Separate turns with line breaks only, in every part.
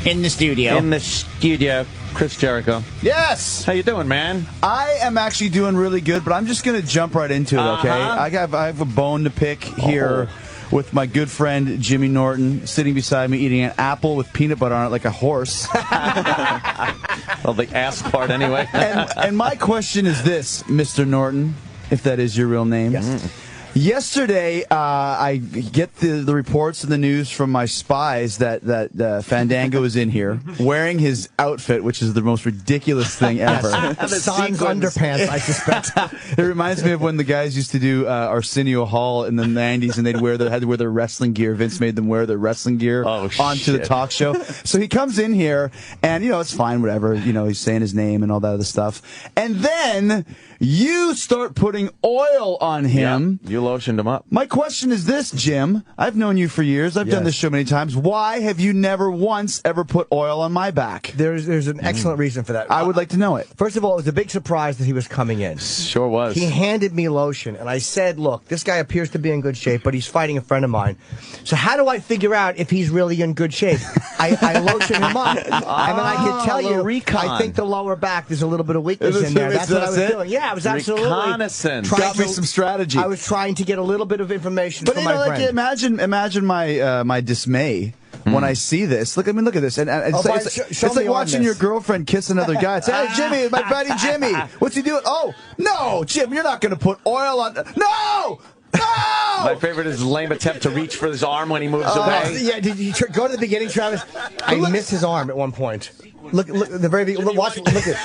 In the studio. Chris Jericho.
Yes!
How you doing, man?
I am actually doing really good, but I'm just going to jump right into it, okay? I have a bone to pick here with my good friend Jimmy Norton sitting beside me eating an apple with peanut butter on it like a horse.
Well, the ass part anyway.
and my question is this, Mr. Norton, if that is your real name.
Yes.
Yesterday, I get the reports and the news from my spies that Fandango is in here wearing his outfit, which is the most ridiculous thing ever.
Sans underpants, I suspect.
It reminds me of when the guys used to do Arsenio Hall in the 90s, and had to wear their wrestling gear. Vince made them wear their wrestling gear onto the talk show. So he comes in here, and, it's fine, whatever. He's saying his name and all that other stuff. And then you start putting oil on him.
Yeah, you lotioned him up.
My question is this, Jim. I've known you for years. I've done this show many times. Why have you never once ever put oil on my back?
There's an excellent reason for that.
I would like to know it.
First of all, it was a big surprise that he was coming in.
Sure was.
He handed me lotion, and I said, look, this guy appears to be in good shape, but he's fighting a friend of mine. So how do I figure out if he's really in good shape? I lotion him up, and then I can tell you, I think the lower back, there's a little bit of weakness in there. That's what I was doing. Yeah, I was absolutely
reconnaissance.
Got me some strategy.
I was trying to get a little bit of information from my friend.
Imagine my dismay when I see this. Look at this, and it's like watching your girlfriend kiss another guy. It's, hey, Jimmy, my buddy Jimmy. What's he doing? Oh, no, Jim, you're not going to put oil on. No.
My favorite is his lame attempt to reach for his arm when he moves away.
Yeah, did you go to the beginning, Travis? I missed his arm at one point. Look, the very beginning. Watch. No, the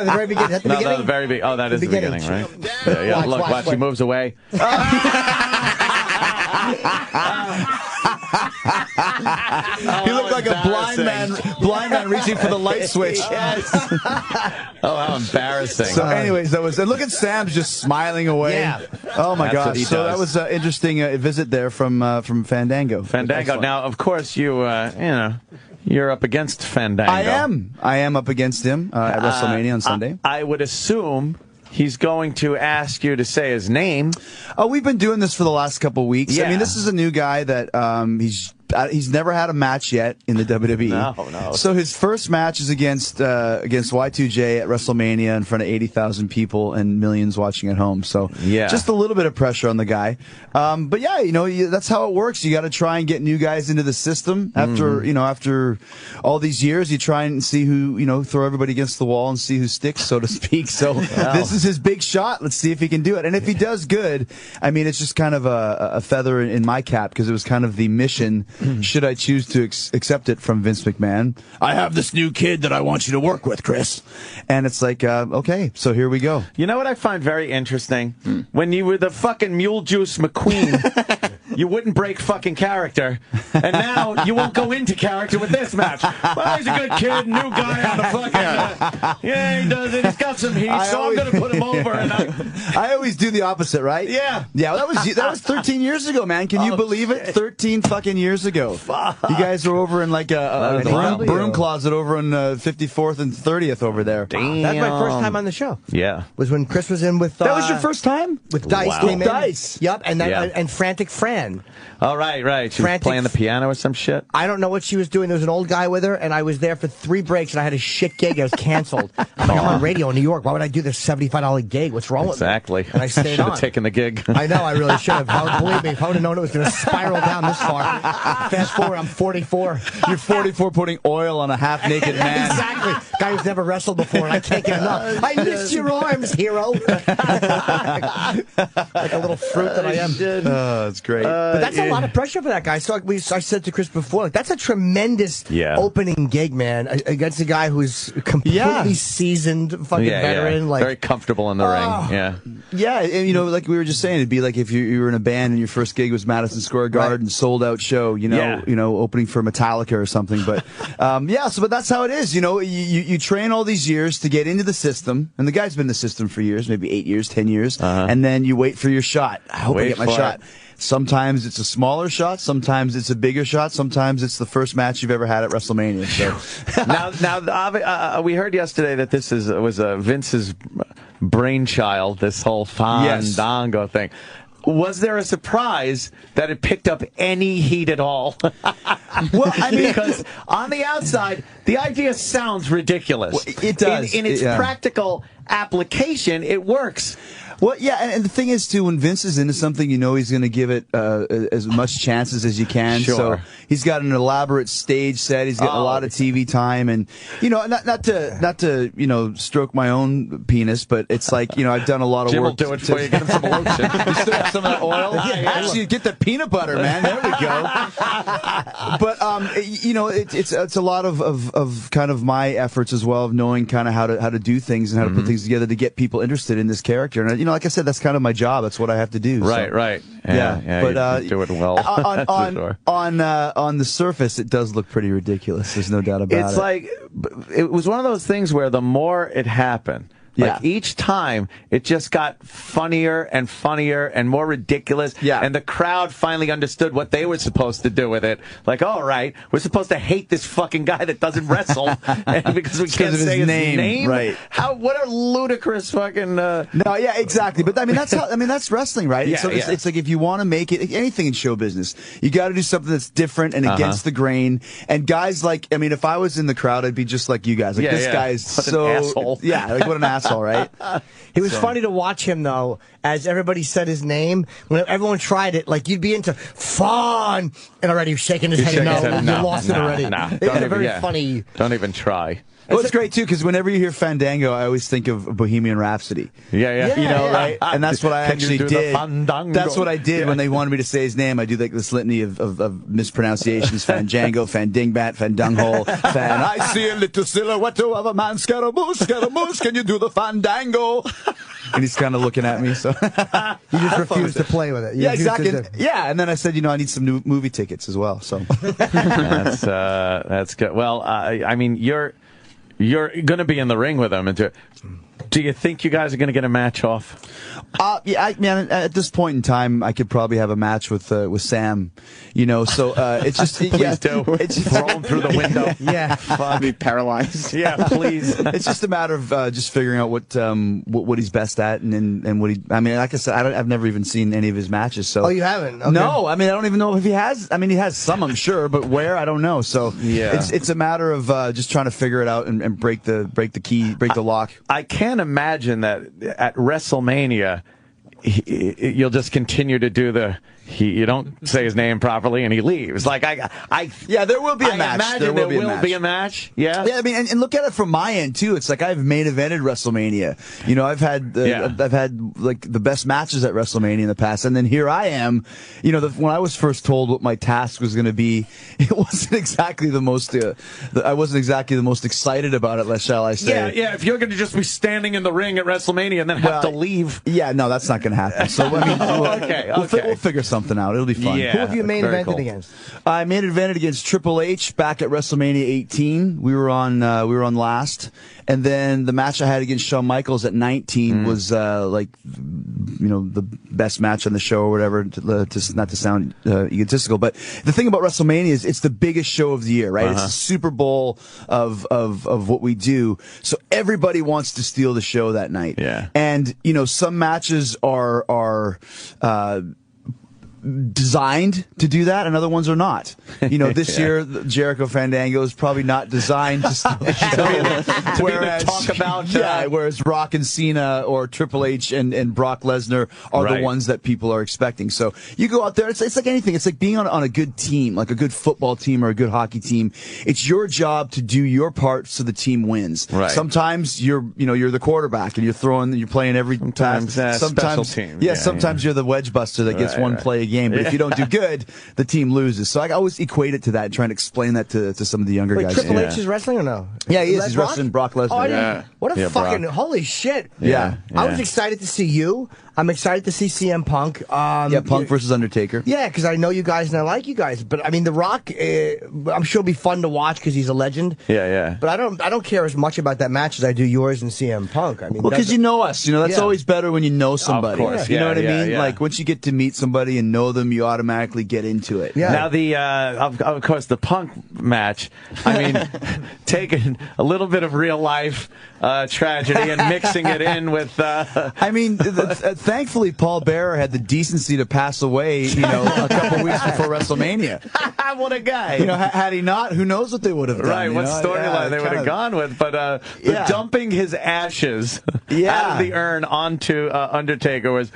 very beginning. At the beginning.
No, the very beginning. Oh, that is the beginning, right? Yeah. Watch. He moves away.
He looked like a blind man reaching for the light switch.
Yes. Oh, how embarrassing.
So, anyways, and look at Sam's just smiling away.
Yeah.
Oh my gosh. So
does.
that was an interesting visit there from Fandango.
Fandango. Now, of course, you're up against Fandango.
I am up against him at WrestleMania on Sunday.
I would assume he's going to ask you to say his name.
Oh, we've been doing this for the last couple of weeks.
Yeah.
I mean, this is a new guy that he's never had a match yet in the WWE.
No.
So his first match is against Y2J at WrestleMania in front of 80,000 people and millions watching at home. So just a little bit of pressure on the guy. But yeah, that's how it works. You got to try and get new guys into the system after all these years. You try and see who, throw everybody against the wall and see who sticks, so to speak. So this is his big shot. Let's see if he can do it. And if he does good, I mean, it's just kind of a feather in my cap, because it was kind of the mission. Should I choose to accept it from Vince McMahon? I have this new kid that I want you to work with, Chris. And it's like, okay, so here we go.
You know what I find very interesting? When you were the fucking Mule Juice McQueen, you wouldn't break fucking character. And now you won't go into character with this match. Well, he's a good kid, new guy on the fucking... yeah, he does it. He's got some heat, I'm going to put him over. And
I always do the opposit, right?
Yeah.
Yeah, well, that was 13 years ago, man. Can you believe it? 13 fucking years ago.
Fuck.
You guys were over in like a broom closet over in 54th and 30th over there.
Damn.
That's my first time on the show.
Yeah.
Was when Chris was in with...
that was your first time?
With Dice.
Wow.
Came in.
Dice.
Yep, and Frantic Fran.
Oh, right. She was playing the piano or some shit.
I don't know what she was doing. There was an old guy with her, and I was there for 3 breaks, and I had a shit gig. I was canceled. I'm on radio in New York. Why would I do this $75 gig? What's wrong with me?
Exactly.
And I stayed
should
on.
have taken the gig.
I know, I really should have. Believe me, if I would have known it was going to spiral down this far. Fast forward, I'm 44.
You're 44 putting oil on a half-naked man.
Exactly. Guy who's never wrestled before, and I can't get enough. I miss your arms, hero. Like a little fruit that I am.
Oh, that's great.
But that's a lot of pressure for that guy. So I said to Chris before, like, that's a tremendous opening gig, man, against a guy who's completely seasoned fucking veteran. Like,
very comfortable in the ring.
Yeah, and like we were just saying, it'd be like if you were in a band and your first gig was Madison Square Garden, sold out show, opening for Metallica or something. But but that's how it is. You train all these years to get into the system, and the guy's been in the system for years, maybe 8 years, 10 years, and then you wait for your shot. I hope I get my shot. Sometimes it's a smaller shot, sometimes it's a bigger shot, sometimes it's the first match you've ever had at WrestleMania. So.
now, we heard yesterday that this was Vince's brainchild, this whole Fandango thing. was there a surprise that it picked up any heat at all?
Well, I mean,
because on the outside, the idea sounds ridiculous.
Well, it does.
In its practical application, it works.
Well, yeah, and the thing is, too, when Vince is into something, you know he's going to give it as much chances as you can.
Sure.
So he's got an elaborate stage set. He's got a lot of TV time, and not to stroke my own penis, but it's like I've done a lot of
Jim
work.
Will do it for you. Get him some lotion.
You still have some of that oil? Yeah, actually, get the peanut butter, man. There we go. But it's a lot of kind of my efforts as well, of knowing kind of how to do things and how to put things together to get people interested in this character. And like I said, that's kind of my job. That's what I have to do.
Right,
so.
right.
Yeah,
but you do it well.
On the surface, it does look pretty ridiculous. There's no doubt about it.
It's like it was one of those things where the more it happened, like each time, it just got funnier and more ridiculous.
Yeah.
And the crowd finally understood what they were supposed to do with it. Like, all right, we're supposed to hate this fucking guy that doesn't wrestle and because we can't say his name.
Right.
What a ludicrous fucking.
No, yeah, exactly. But I mean, that's wrestling, right?
Yeah,
so it's like if you want to make it anything in show business, you got to do something that's different and against the grain. And guys if I was in the crowd, I'd be just like you guys. Like this guy is so
an asshole.
Yeah, like what an asshole. Right?
It was funny to watch him, though, as everybody said his name. When everyone tried it, like, you'd be into fun, and already you're shaking his head. No, you lost it already. It was very funny.
Don't even try.
Well, it's great, too, because whenever you hear Fandango, I always think of Bohemian Rhapsody.
Yeah.
Right? And that's what I actually did. That's what I did when they wanted me to say his name. I do like this litany of mispronunciations. Fandango, Fandingbat, Fandunghole, Fan. I see a little silhouette of a man, Scaramouche, can you do the Fandango? And he's kind of looking at me, so.
You just refused to play with it.
Yeah, exactly. And then I said, I need some new movie tickets as well, so.
That's good. Well, I mean, you're going to be in the ring with him. Do you think you guys are going to get a match off?
At this point in time, I could probably have a match with Sam. So it's just
please do. It's just throw him through the window.
Yeah,
fuck.
Be paralyzed.
Yeah, please.
It's just a matter of just figuring out what he's best at, and what he. I mean, like I said, I've never even seen any of his matches. So
you haven't? Okay.
No, I mean, I don't even know if he has. I mean, he has some, I'm sure, but where I don't know. So it's a matter of just trying to figure it out and break the lock.
I can't imagine that at WrestleMania you'll just continue to do you don't say his name properly and he leaves. Like
there will be a match.
I imagine there will be a match. Yeah.
Yeah, I mean, and look at it from my end too. It's like I've main evented WrestleMania. I've had like the best matches at WrestleMania in the past, and then here I am. When I was first told what my task was going to be, it wasn't exactly the most. I wasn't exactly the most excited about it. Shall I say?
Yeah. If you're going to just be standing in the ring at WrestleMania and then have to leave.
Yeah, no, that's not going to happen. So I mean, we'll figure something out. It'll be fun.
Yeah, who have you main evented against?
I main evented against Triple H back at WrestleMania 18. We were on last, and then the match I had against Shawn Michaels at 19 was the best match on the show or whatever. Not to sound egotistical, but the thing about WrestleMania is it's the biggest show of the year, right? It's the Super Bowl of what we do, so everybody wants to steal the show that night.
Yeah,
and some matches are designed to do that, and other ones are not. This year, Jericho Fandango is probably not designed to whereas
talk about
whereas Rock and Cena or Triple H and Brock Lesnar are the ones that people are expecting. So you go out there, it's like anything. It's like being on a good team, like a good football team or a good hockey team. It's your job to do your part so the team wins.
Right.
Sometimes you're the quarterback and you're playing every
sometimes special team.
Sometimes you're the wedge buster that gets one play a game. But if you don't do good, the team loses. So I always equate it to that and try and explain that to some of the younger guys.
Triple H is wrestling or no?
Yeah, he is. He's wrestling Brock Lesnar.
What a fucking holy shit.
Yeah.
I was excited to see you. I'm excited to see CM Punk.
Punk versus Undertaker.
Yeah, because I know you guys and I like you guys. But I mean, The Rock, I'm sure will be fun to watch because he's a legend.
Yeah.
But I don't care as much about that match as I do yours and CM Punk. I mean,
because you know us. That's always better when you know somebody.
Of course.
You know what I mean?
Yeah.
Like once you get to meet somebody and know them, you automatically get into it.
Yeah. Now the of course the Punk match. I mean, taking a little bit of real life tragedy and mixing it in with.
I mean, thankfully Paul Bearer had the decency to pass away. You know, a couple weeks before WrestleMania.
What a guy!
You know, had he not, who knows what they would have done?
Right, what storyline they would have gone with? But the dumping his ashes out of the urn onto Undertaker was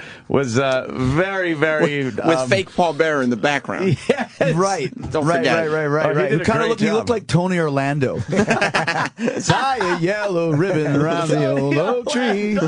very, very
with fake Paul Bearer in the background.
Yes. Right. He kind of looked like Tony Orlando. Tie a yellow ribbon around the old oak tree.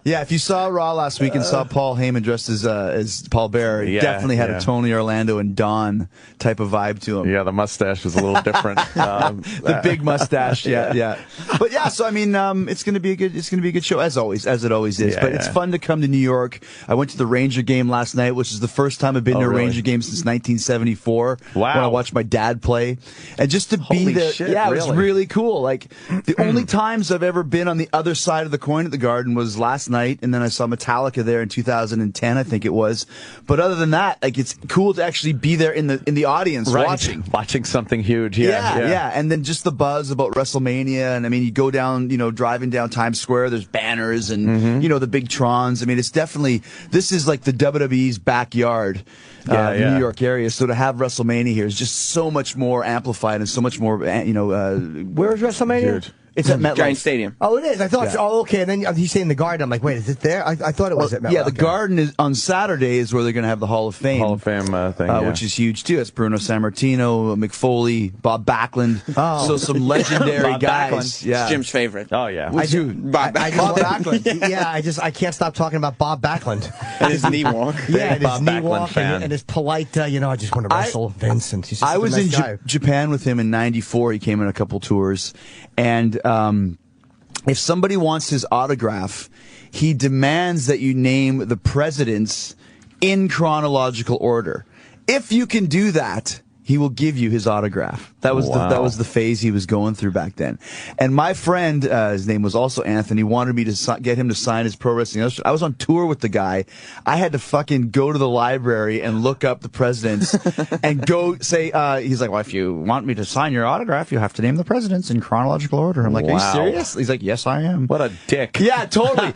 Yeah, if you saw Raw last week and saw Paul Heyman dressed as Paul Bearer, he definitely had a Tony Orlando and Don type of vibe to him.
Yeah, the mustache was a little different.
The big mustache, yeah. But yeah, so I mean, it's gonna be a good show as always, as it always is. But it's fun to come to New York. I went to the Ranger game last night, which is the first time I've been to a Ranger game since 1974.
Wow!
When I watched my dad play, and just to be there, it was really cool. Like the only times I've ever been on the other side of the coin at the Garden was last night, and then I saw Metallica there in 2010, I think it was. But other than that, like it's cool to actually be there in the audience
watching something huge.
Yeah, and then just the buzz about WrestleMania, and I mean, you go down, driving down Times Square, there's banners and the big Trons. I mean, it's definitely, this is like the WWE's backyard. New York area. So to have WrestleMania here is just so much more amplified and so much more,
where is WrestleMania?
Huge. It's at MetLife.
Giant Stadium.
Oh, it is. I thought. Oh, okay. And then he's saying the Garden. I'm like, wait, is it there? I thought it was at MetLife.
Yeah, the Garden is on Saturday is where they're going to have the Hall of Fame.
Hall of Fame thing,
which is huge too. It's Bruno Sammartino, McFoley, Bob Backlund. So some legendary guys.
Yeah, it's Jim's favorite.
Oh yeah,
Bob Backlund. Yeah, I can't stop talking about Bob Backlund
and his knee walk.
Yeah, and his knee walk and his polite. I just want to wrestle Vince. And he's just
I was
a nice
in Japan with him in '94. He came on a couple tours, and if somebody wants his autograph, he demands that you name the presidents in chronological order. If you can do that, he will give you his autograph. That was the phase he was going through back then. And my friend, his name was also Anthony, wanted me to get him to sign his Pro Wrestling Illustrated. I was on tour with the guy. I had to fucking go to the library and look up the presidents and go say, he's like, well, if you want me to sign your autograph, you have to name the presidents in chronological order. I'm like, are you serious? He's like, yes, I am.
What a dick.
Yeah, totally.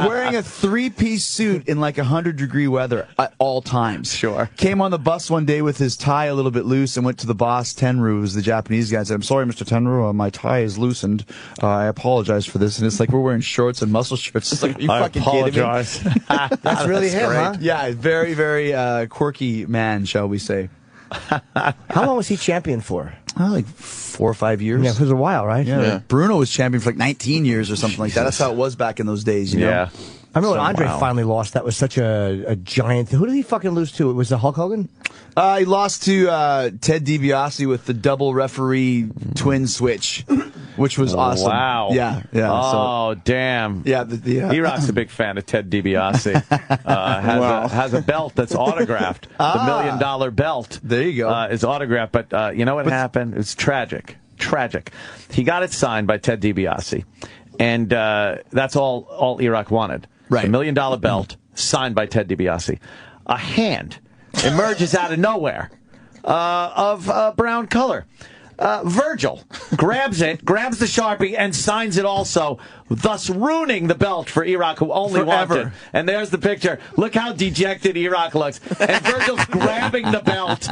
Wearing a three-piece suit in like 100-degree weather at all times.
Sure.
Came on the bus one day with his tie a little bit loose and went to the boss, Tenru, who's the Japanese guy, and said, I'm sorry, Mr. Tenru, my tie is loosened. I apologize for this. And it's like we're wearing shorts and muscle shirts. It's like, are you fucking
apologize.
kidding me?
That's really him,
great.
huh?
Yeah, very, very quirky man, shall we say.
How long was he champion for?
Like 4 or 5 years.
Yeah, it was a while, right?
Yeah. Bruno was champion for like 19 years or something like that. That's how it was back in those days, you know?
Yeah.
I remember when Andre finally lost. That was such a giant thing. Who did he fucking lose to? Was it Hulk Hogan?
He lost to Ted DiBiase with the double referee twin switch, which was awesome.
Wow.
Yeah.
Oh, damn.
Yeah.
E-Rock's a big fan of Ted DiBiase. Has a belt that's autographed. The $1 million belt.
There you go.
Is autographed. But you know what happened? It's tragic. He got it signed by Ted DiBiase. And that's all E-Rock wanted.
Right.
A $1 million belt signed by Ted DiBiase. A hand emerges out of nowhere of brown color. Virgil grabs it, grabs the Sharpie, and signs it also, thus ruining the belt for E-Rock, who only wanted it. And there's the picture. Look how dejected E-Rock looks. And Virgil's grabbing the belt.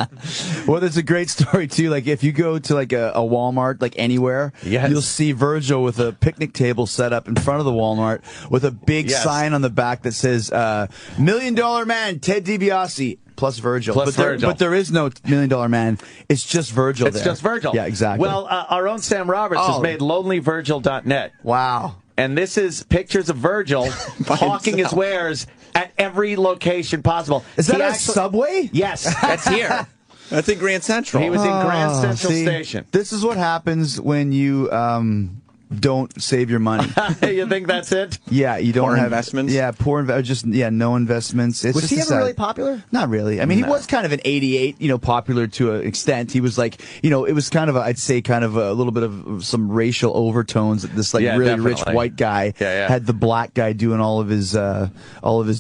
Well, there's a great story, too. Like, if you go to, like, a Walmart, like, anywhere, you'll see Virgil with a picnic table set up in front of the Walmart with a big sign on the back that says, $1 million man, Ted DiBiase. Plus Virgil. But there is no $1 million man. It's just Virgil
It's just Virgil.
Yeah, exactly.
Well, our own Sam Roberts has made lonelyvirgil.net.
Wow.
And this is pictures of Virgil hawking his wares at every location possible.
Is that a Subway?
Yes, that's here.
That's in Grand Central.
He was in Grand Central Station.
This is what happens when you don't save your money.
You think that's it?
Yeah, you don't
Poor
have
investments?
Yeah, no investments. It's
Was
just
he ever
sad.
really popular?
Not really. I mean, he was kind of an 88, popular to an extent. He was like, it was kind of I'd say kind of a little bit of some racial overtones. This really
definitely.
rich white guy had the black guy doing all of his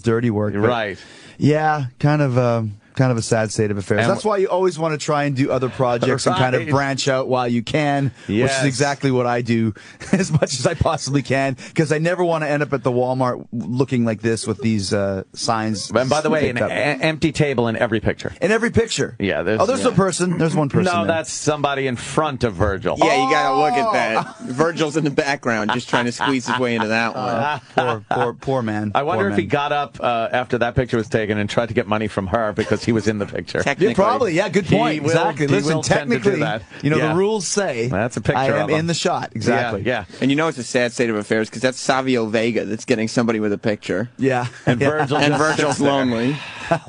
dirty work. But,
Right.
Yeah, kind of a sad state of affairs. That's why you always want to try and do other projects and kind of branch out while you can, which is exactly what I do as much as I possibly can, because I never want to end up at the Walmart looking like this with these signs.
And by the way, an empty table in every picture.
In every picture.
Yeah.
There's a person. There's one person.
No,
there.
that's somebody in front of Virgil.
Yeah, you gotta look at that. Virgil's in the background, just trying to squeeze his way into that one.
Poor man.
I wonder
Poor
if
man.
he got up after that picture was taken and tried to get money from her because he was in the picture.
Yeah, probably. Yeah, good point. Exactly. Listen, technically,
that.
The rules say
that's a picture
I am
of him.
in the shot. Exactly.
Yeah.
And it's a sad state of affairs because that's Savio Vega that's getting somebody with a picture.
Yeah.
And Virgil
And
just
Virgil's
sits there.
lonely.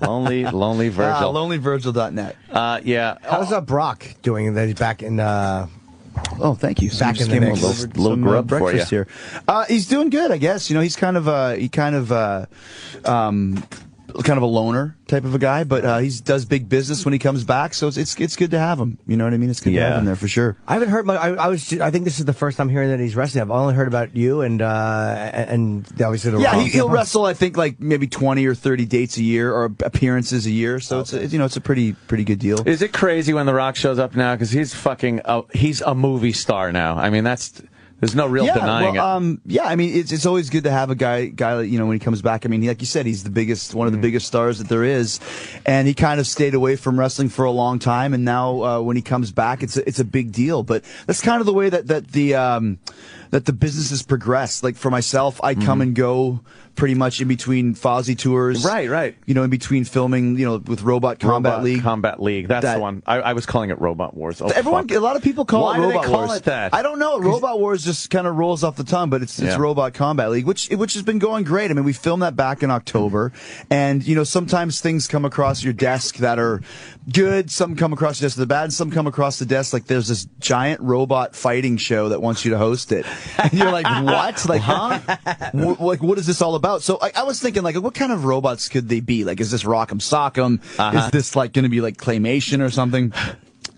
Lonely Virgil.
LonelyVirgil.net.
Yeah.
How's Brock doing? That he's back in.
Oh, thank you.
Back in the mix.
Little grub for
breakfast
you.
here. He's doing good, I guess. He's kind of a loner type of a guy, but he does big business when he comes back. So it's good to have him. You know what I mean? It's good to have him there for sure.
I haven't heard much. I think this is the first time hearing that he's wrestling. I've only heard about you and obviously the
Yeah, he'll wrestle. I think like maybe 20 or 30 dates a year or appearances a year. So it's a pretty good deal.
Is it crazy when The Rock shows up now? Because he's he's a movie star now. I mean, there's no real denying it.
Yeah, I mean, it's always good to have a guy, when he comes back. I mean, like you said, he's one of the biggest stars that there is, and he kind of stayed away from wrestling for a long time, and now when he comes back, it's a big deal. But that's kind of the way that the business has progressed. Like for myself, I come and go pretty much in between Fozzy tours.
Right.
In between filming, with Robot Combat League.
Combat League. That's the one. I was calling it Robot Wars. Oh,
a lot of people call it Robot Wars.
Why do they call it that?
I don't know. Robot Wars just kind of rolls off the tongue, but it's Robot Combat League, which has been going great. I mean, we filmed that back in October, and sometimes things come across your desk that are good, some come across your desk that are bad, and some come across the desk like there's this giant robot fighting show that wants you to host it. And you're like, what? Like, huh? What is this all about? So I was thinking, like, what kind of robots could they be? Like, is this Rock'em Sock'em? Is this like going to be like claymation or something?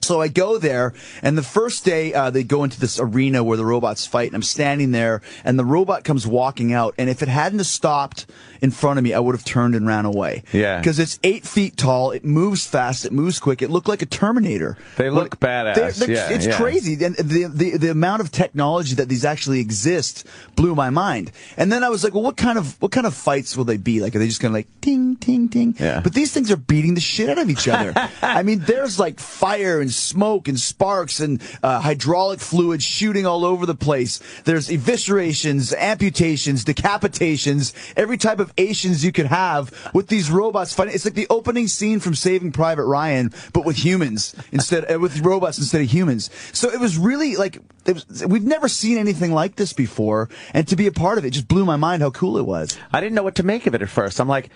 So I go there, and the first day they go into this arena where the robots fight, and I'm standing there, and the robot comes walking out, and if it hadn't have stopped in front of me, I would have turned and ran away.
Yeah.
Because it's 8 feet tall, it moves fast, it moves quick, it looked like a Terminator.
They look badass.
It's crazy, and the amount of technology that these actually exist blew my mind. And then I was like, well, what kind of fights will they be? Like, are they just going to like ting, ting, ting?
Yeah.
But these things are beating the shit out of each other. I mean, there's like fire and smoke and sparks and hydraulic fluid shooting all over the place. There's eviscerations, amputations, decapitations, every type of Asians you could have with these robots fighting. It's like the opening scene from Saving Private Ryan, but with humans with robots instead of humans. So it was really like we've never seen anything like this before, and to be a part of it just blew my mind how cool it was.
I didn't know what to make of it at first. I'm like,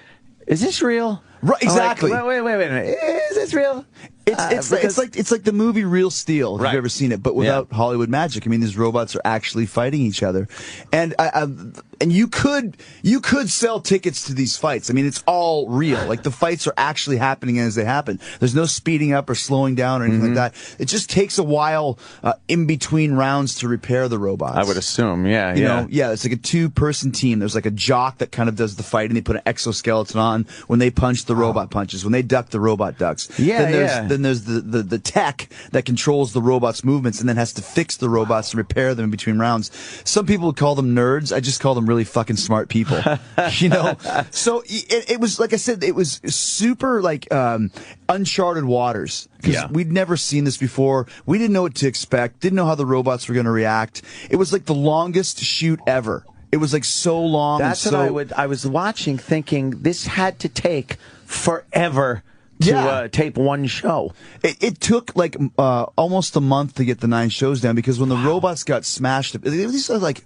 is this real?
Right, exactly.
Like, wait a minute. Is this real?
It's like the movie Real Steel, if you've ever seen it, but without Hollywood magic. I mean, these robots are actually fighting each other, and you could sell tickets to these fights. I mean, it's all real. Like the fights are actually happening as they happen. There's no speeding up or slowing down or anything like that. It just takes a while in between rounds to repair the robots.
I would assume, yeah.
It's like a 2-person team. There's like a jock that kind of does the fight, and they put an exoskeleton on. When they punch, the robot punches. When they duck, the robot ducks. Then there's the tech that controls the robot's movements and then has to fix the robots and repair them in between rounds. Some people would call them nerds. I just call them really fucking smart people. So it was, like I said, it was super like uncharted waters. Because we'd never seen this before. We didn't know what to expect. Didn't know how the robots were going to react. It was like the longest shoot ever. It was like so long.
That's what I was watching, thinking this had to take forever to tape one show.
It took like almost a month to get the 9 shows down, because when the robots got smashed, it was like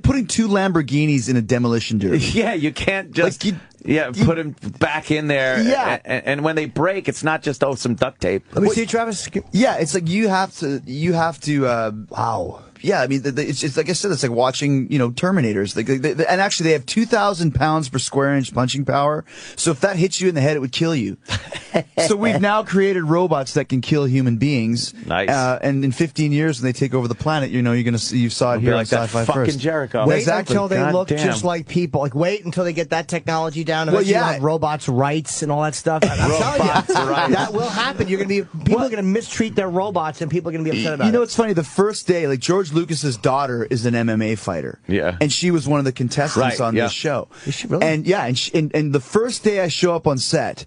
putting 2 Lamborghinis in a demolition derby.
Yeah, you can't just put them back in there.
Yeah,
and when they break, it's not just some duct tape.
Let me see, Travis.
Yeah, it's like you have to. Wow. yeah, I mean, it's like I said, it's like watching, Terminators. And actually, they have 2,000 pounds per square inch punching power. So if that hits you in the head, it would kill you. So we've now created robots that can kill human beings.
Nice.
And in 15 years, when they take over the planet, you saw it here on
like that
Sci-Fi
fucking
First.
Jericho.
Wait
Exactly.
until they
God
look
damn.
just like people. Like, wait until they get that technology down.
Well,
Eventually
yeah.
you'll have robots' rights and all that stuff. I'm telling
Robots'
you,
rights.
that will happen. People are going to mistreat their robots, and people are going to be upset about it.
You know, it's funny. The first day, like George Lucas's daughter is an MMA fighter.
Yeah.
And she was one of the contestants on
yeah.
this show.
Is she really?
And yeah, and the first day I show up on set,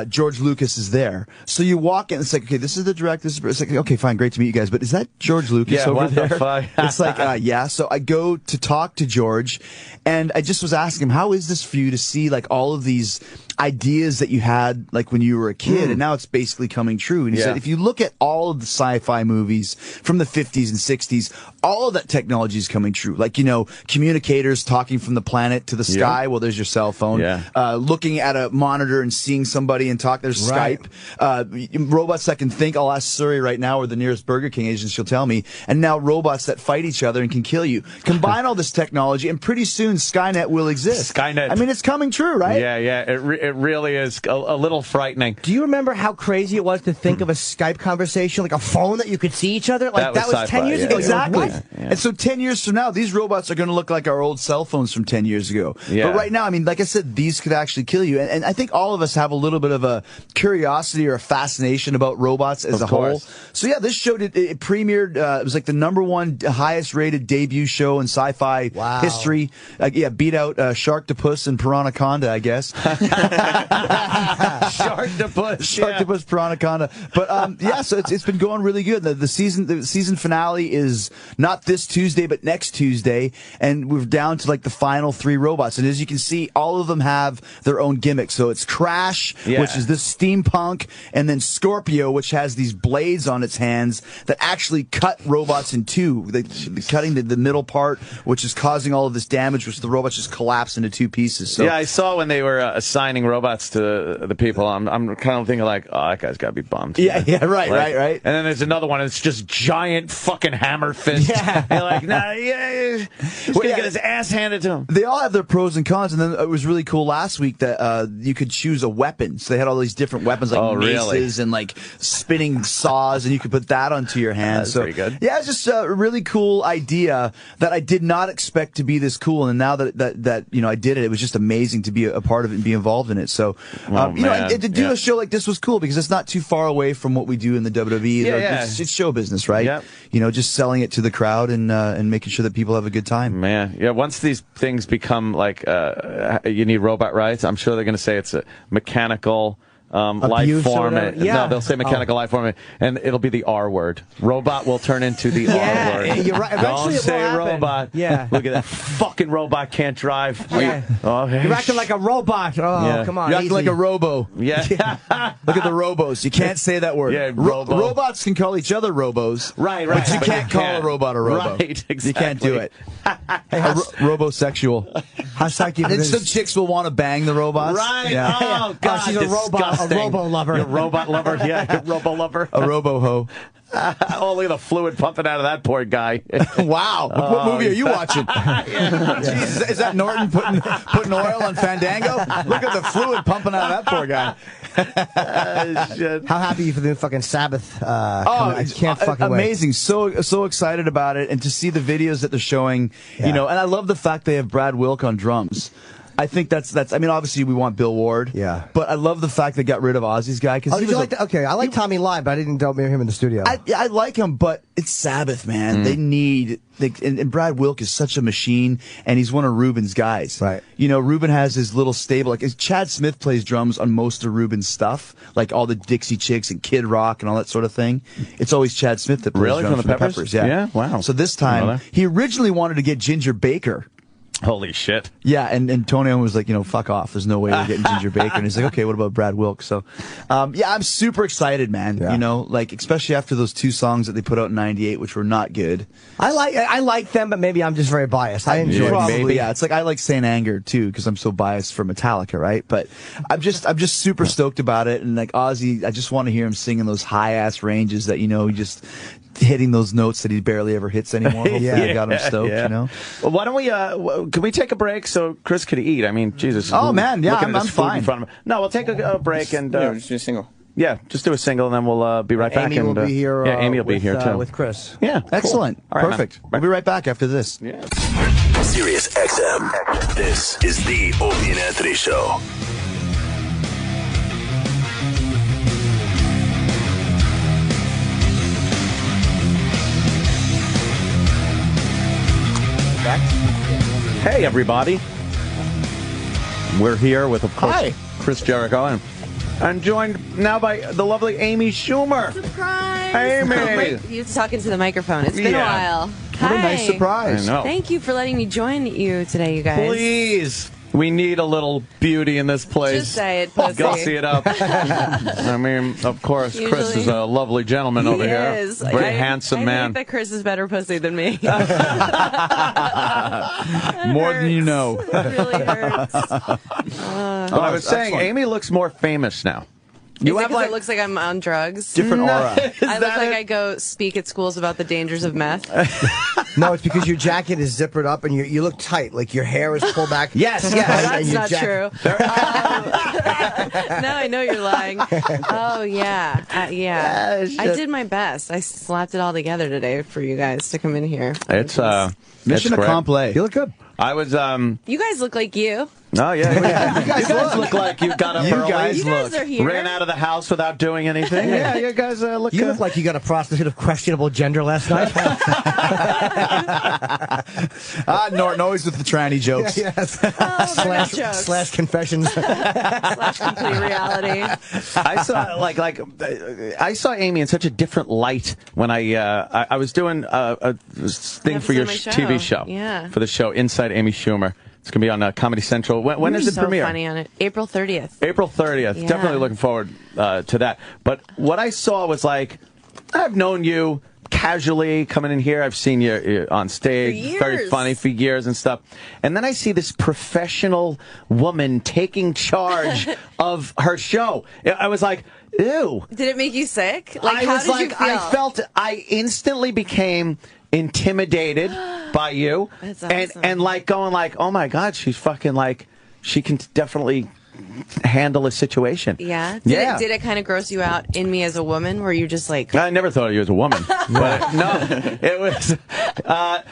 George Lucas is there. So you walk in, it's like, okay, this is the director. It's like, okay, fine, great to meet you guys. But is that George Lucas over
what
there?
The fuck?
It's like, yeah. So I go to talk to George, and I just was asking him, how is this for you to see like all of these ideas that you had like when you were a kid, and now it's basically coming true? And he said, if you look at all of the sci-fi movies from the 50s and 60s, all of that technology is coming true. Like, communicators talking from the planet to the sky. Well, there's your cell phone.
Yeah.
Looking at a monitor and seeing somebody and talk. There's
Right.
Skype. Robots that can think. I'll ask Suri right now where the nearest Burger King is, and she'll tell me. And now robots that fight each other and can kill you. Combine all this technology, and pretty soon Skynet will exist.
Skynet.
I mean, it's coming true, right?
Yeah. It really is a little frightening.
Do you remember how crazy it was to think of a Skype conversation, like a phone that you could see each other? Like
That was
was 10
sci-fi,
years
yeah.
ago.
Exactly.
What?
And so 10 years from now, these robots are going to look like our old cell phones from 10 years ago.
Yeah.
But right now, I mean, like I said, these could actually kill you. And I think all of us have a little bit of a curiosity or a fascination about robots as a whole. So yeah, this show it premiered. It was like the #1 highest rated debut show in sci-fi history. Beat out Sharktopus and Piranaconda, I guess. Sharktopus, Piranaconda. But yeah, so it's been going really good. The season finale is not this Tuesday, but next Tuesday, and we're down to like the final 3 robots. And as you can see, all of them have their own gimmick. So it's Crash, which is this steampunk, and then Scorpio, which has these blades on its hands that actually cut robots in two. Cutting the middle part, which is causing all of this damage, which the robots just collapse into 2 pieces. So
yeah, I saw when they were assigning robots to the people. I'm kind of thinking like, oh, that guy's got to be bummed.
Yeah, right. And
then there's another one. It's just giant fucking hammer fist. Yeah. You're like, nah, he's gonna get his ass handed to him.
They all have their pros and cons, and then it was really cool last week that you could choose a weapon. So they had all these different weapons like maces and like spinning saws, and you could put that onto your hand.
That's pretty good.
Yeah, it's just a really cool idea that I did not expect to be this cool, and now that I did it, it was just amazing to be a part of it and be involved in it. So to do a show like this was cool because it's not too far away from what we do in the WWE. It's show business, right?
Yep.
Just selling it to the crowd and making sure that people have a good time.
Man, yeah. Once these things become like you need robot rights, I'm sure they're going to say it's a mechanical life form. No, they'll say mechanical life form, and it'll be the R word. Robot will turn into the R word.
You're right. Eventually
Don't
it will
say
happen.
robot.
Yeah.
Look at that fucking robot can't drive.
Yeah. You're acting like a robot. Oh, come on.
You're acting like a robo.
Yeah.
Look at the robos. You can't say that word.
Yeah, robo.
Robots can call each other robos.
Right.
But you can't call a robot a robo.
Right, exactly.
You can't do it. Robosexual.
How psyched you
And some chicks will want to bang the robots.
Right.
Yeah.
Oh, God.
she's a robot. A robo lover.
You're a robot lover. Yeah, robo lover.
A robo-ho.
Oh, look at the fluid pumping out of that poor guy.
Wow. What movie are you watching? Jesus, is that Norton putting oil on Fandango? Look at the fluid pumping out of that poor guy.
Shit.
How happy are you for the fucking Sabbath? I can't fucking wait.
Amazing. So excited about it, and to see the videos that they're showing, and I love the fact they have Brad Wilk on drums. I think that's. I mean, obviously we want Bill Ward.
Yeah.
But I love the fact they got rid of Ozzy's guy because
I like Tommy live, but I didn't hear him in the studio.
I like him, but it's Sabbath, man. They need. And Brad Wilk is such a machine, and he's one of Ruben's guys.
Right.
Ruben has his little stable. Like Chad Smith plays drums on most of Ruben's stuff, like all the Dixie Chicks and Kid Rock and all that sort of thing. It's always Chad Smith that plays drums
from the Peppers.
Yeah.
Yeah. Wow.
So this time, he originally wanted to get Ginger Baker
Holy shit.
Yeah, and Tony was like, fuck off. There's no way we're getting Ginger Baker. And he's like, okay, what about Brad Wilkes? So, yeah, I'm super excited, man.
Yeah.
Especially after those 2 songs that they put out in '98, which were not good.
I like them, but maybe I'm just very biased. I enjoy them.
Probably, yeah. It's like I like Saint Anger too because I'm so biased for Metallica, right? But I'm just super stoked about it. And like Ozzy, I just want to hear him singing those high ass ranges that he just hitting those notes that he barely ever hits anymore. Hopefully, I got him stoked.
Well, why don't we? Can we take a break so Chris could eat? I mean, Jesus.
Oh man, yeah,
I'm
fine.
In front of him. No, we'll take a break and
just do a single.
Yeah, just do a single and then we'll be right back.
Amy will be here.
Yeah, Amy will be here too
with Chris.
Yeah, cool.
Excellent.
All right,
perfect.
Man.
We'll be right back after this.
Yeah.
Sirius XM. This is the Opie and Anthony Show.
Back?
Hey, everybody. We're here with, of course,
Hi.
Chris Jericho, and I'm joined now by the lovely Amy Schumer.
Surprise!
Amy!
You're talking to the microphone. It's been a while.
What a
Hi.
nice surprise.
I know.
Thank you for letting me join you today, you guys.
Please. We need a little beauty in this place.
Just say it, pussy.
Gussy it up. I mean, of course, Chris
Usually-
is a lovely gentleman over
He
here.
is.
Very
I
handsome man.
think that Chris is better pussy than me.
More than you know.
It really hurts.
But I was saying,
excellent.
Amy looks more famous now.
You have it looks like I'm on drugs.
Different aura.
I look
that
like
it?
I go speak at schools about the dangers of meth.
No, it's because your jacket is zippered up and you look tight. Like your hair is pulled back.
Yes,
Oh,
yes.
that's
your
not
jacket-
true. Now I know you're lying. Oh, yeah. Yeah. I did my best. I slapped it all together today for you guys to come in here.
It's
Mission
it's great.
accompli.
You look good.
I was
You guys look like you.
Oh yeah. You guys look like you got up early.
You guys are here.
Ran out of the house without doing anything. Yeah, you guys look.
You look like you got a prostitute of questionable gender last night.
Norton always with the tranny jokes.
Yes.
Oh, they're not jokes.
Slash confessions.
Slash complete reality.
I saw I saw Amy in such a different light when I was doing a thing for your
Episode of my
TV
show.
show.
Yeah.
For the show Inside Amy Schumer. It's gonna be on Comedy Central. When is it
so
premiere?
funny on it. April 30th.
April 30th.
Yeah.
Definitely looking forward to that. But what I saw was I've known you casually coming in here. I've seen you on stage,
For
very
years.
funny for years and stuff. And then I see this professional woman taking charge of her show. I was like, ew.
Did it make you sick?
I instantly became intimidated by you.
That's awesome.
And going oh my God, she's fucking she can definitely handle a situation.
Yeah.
Yeah.
Did it kind of gross you out in me as a woman? Were you just like,
I never thought of you as a woman, but no, it was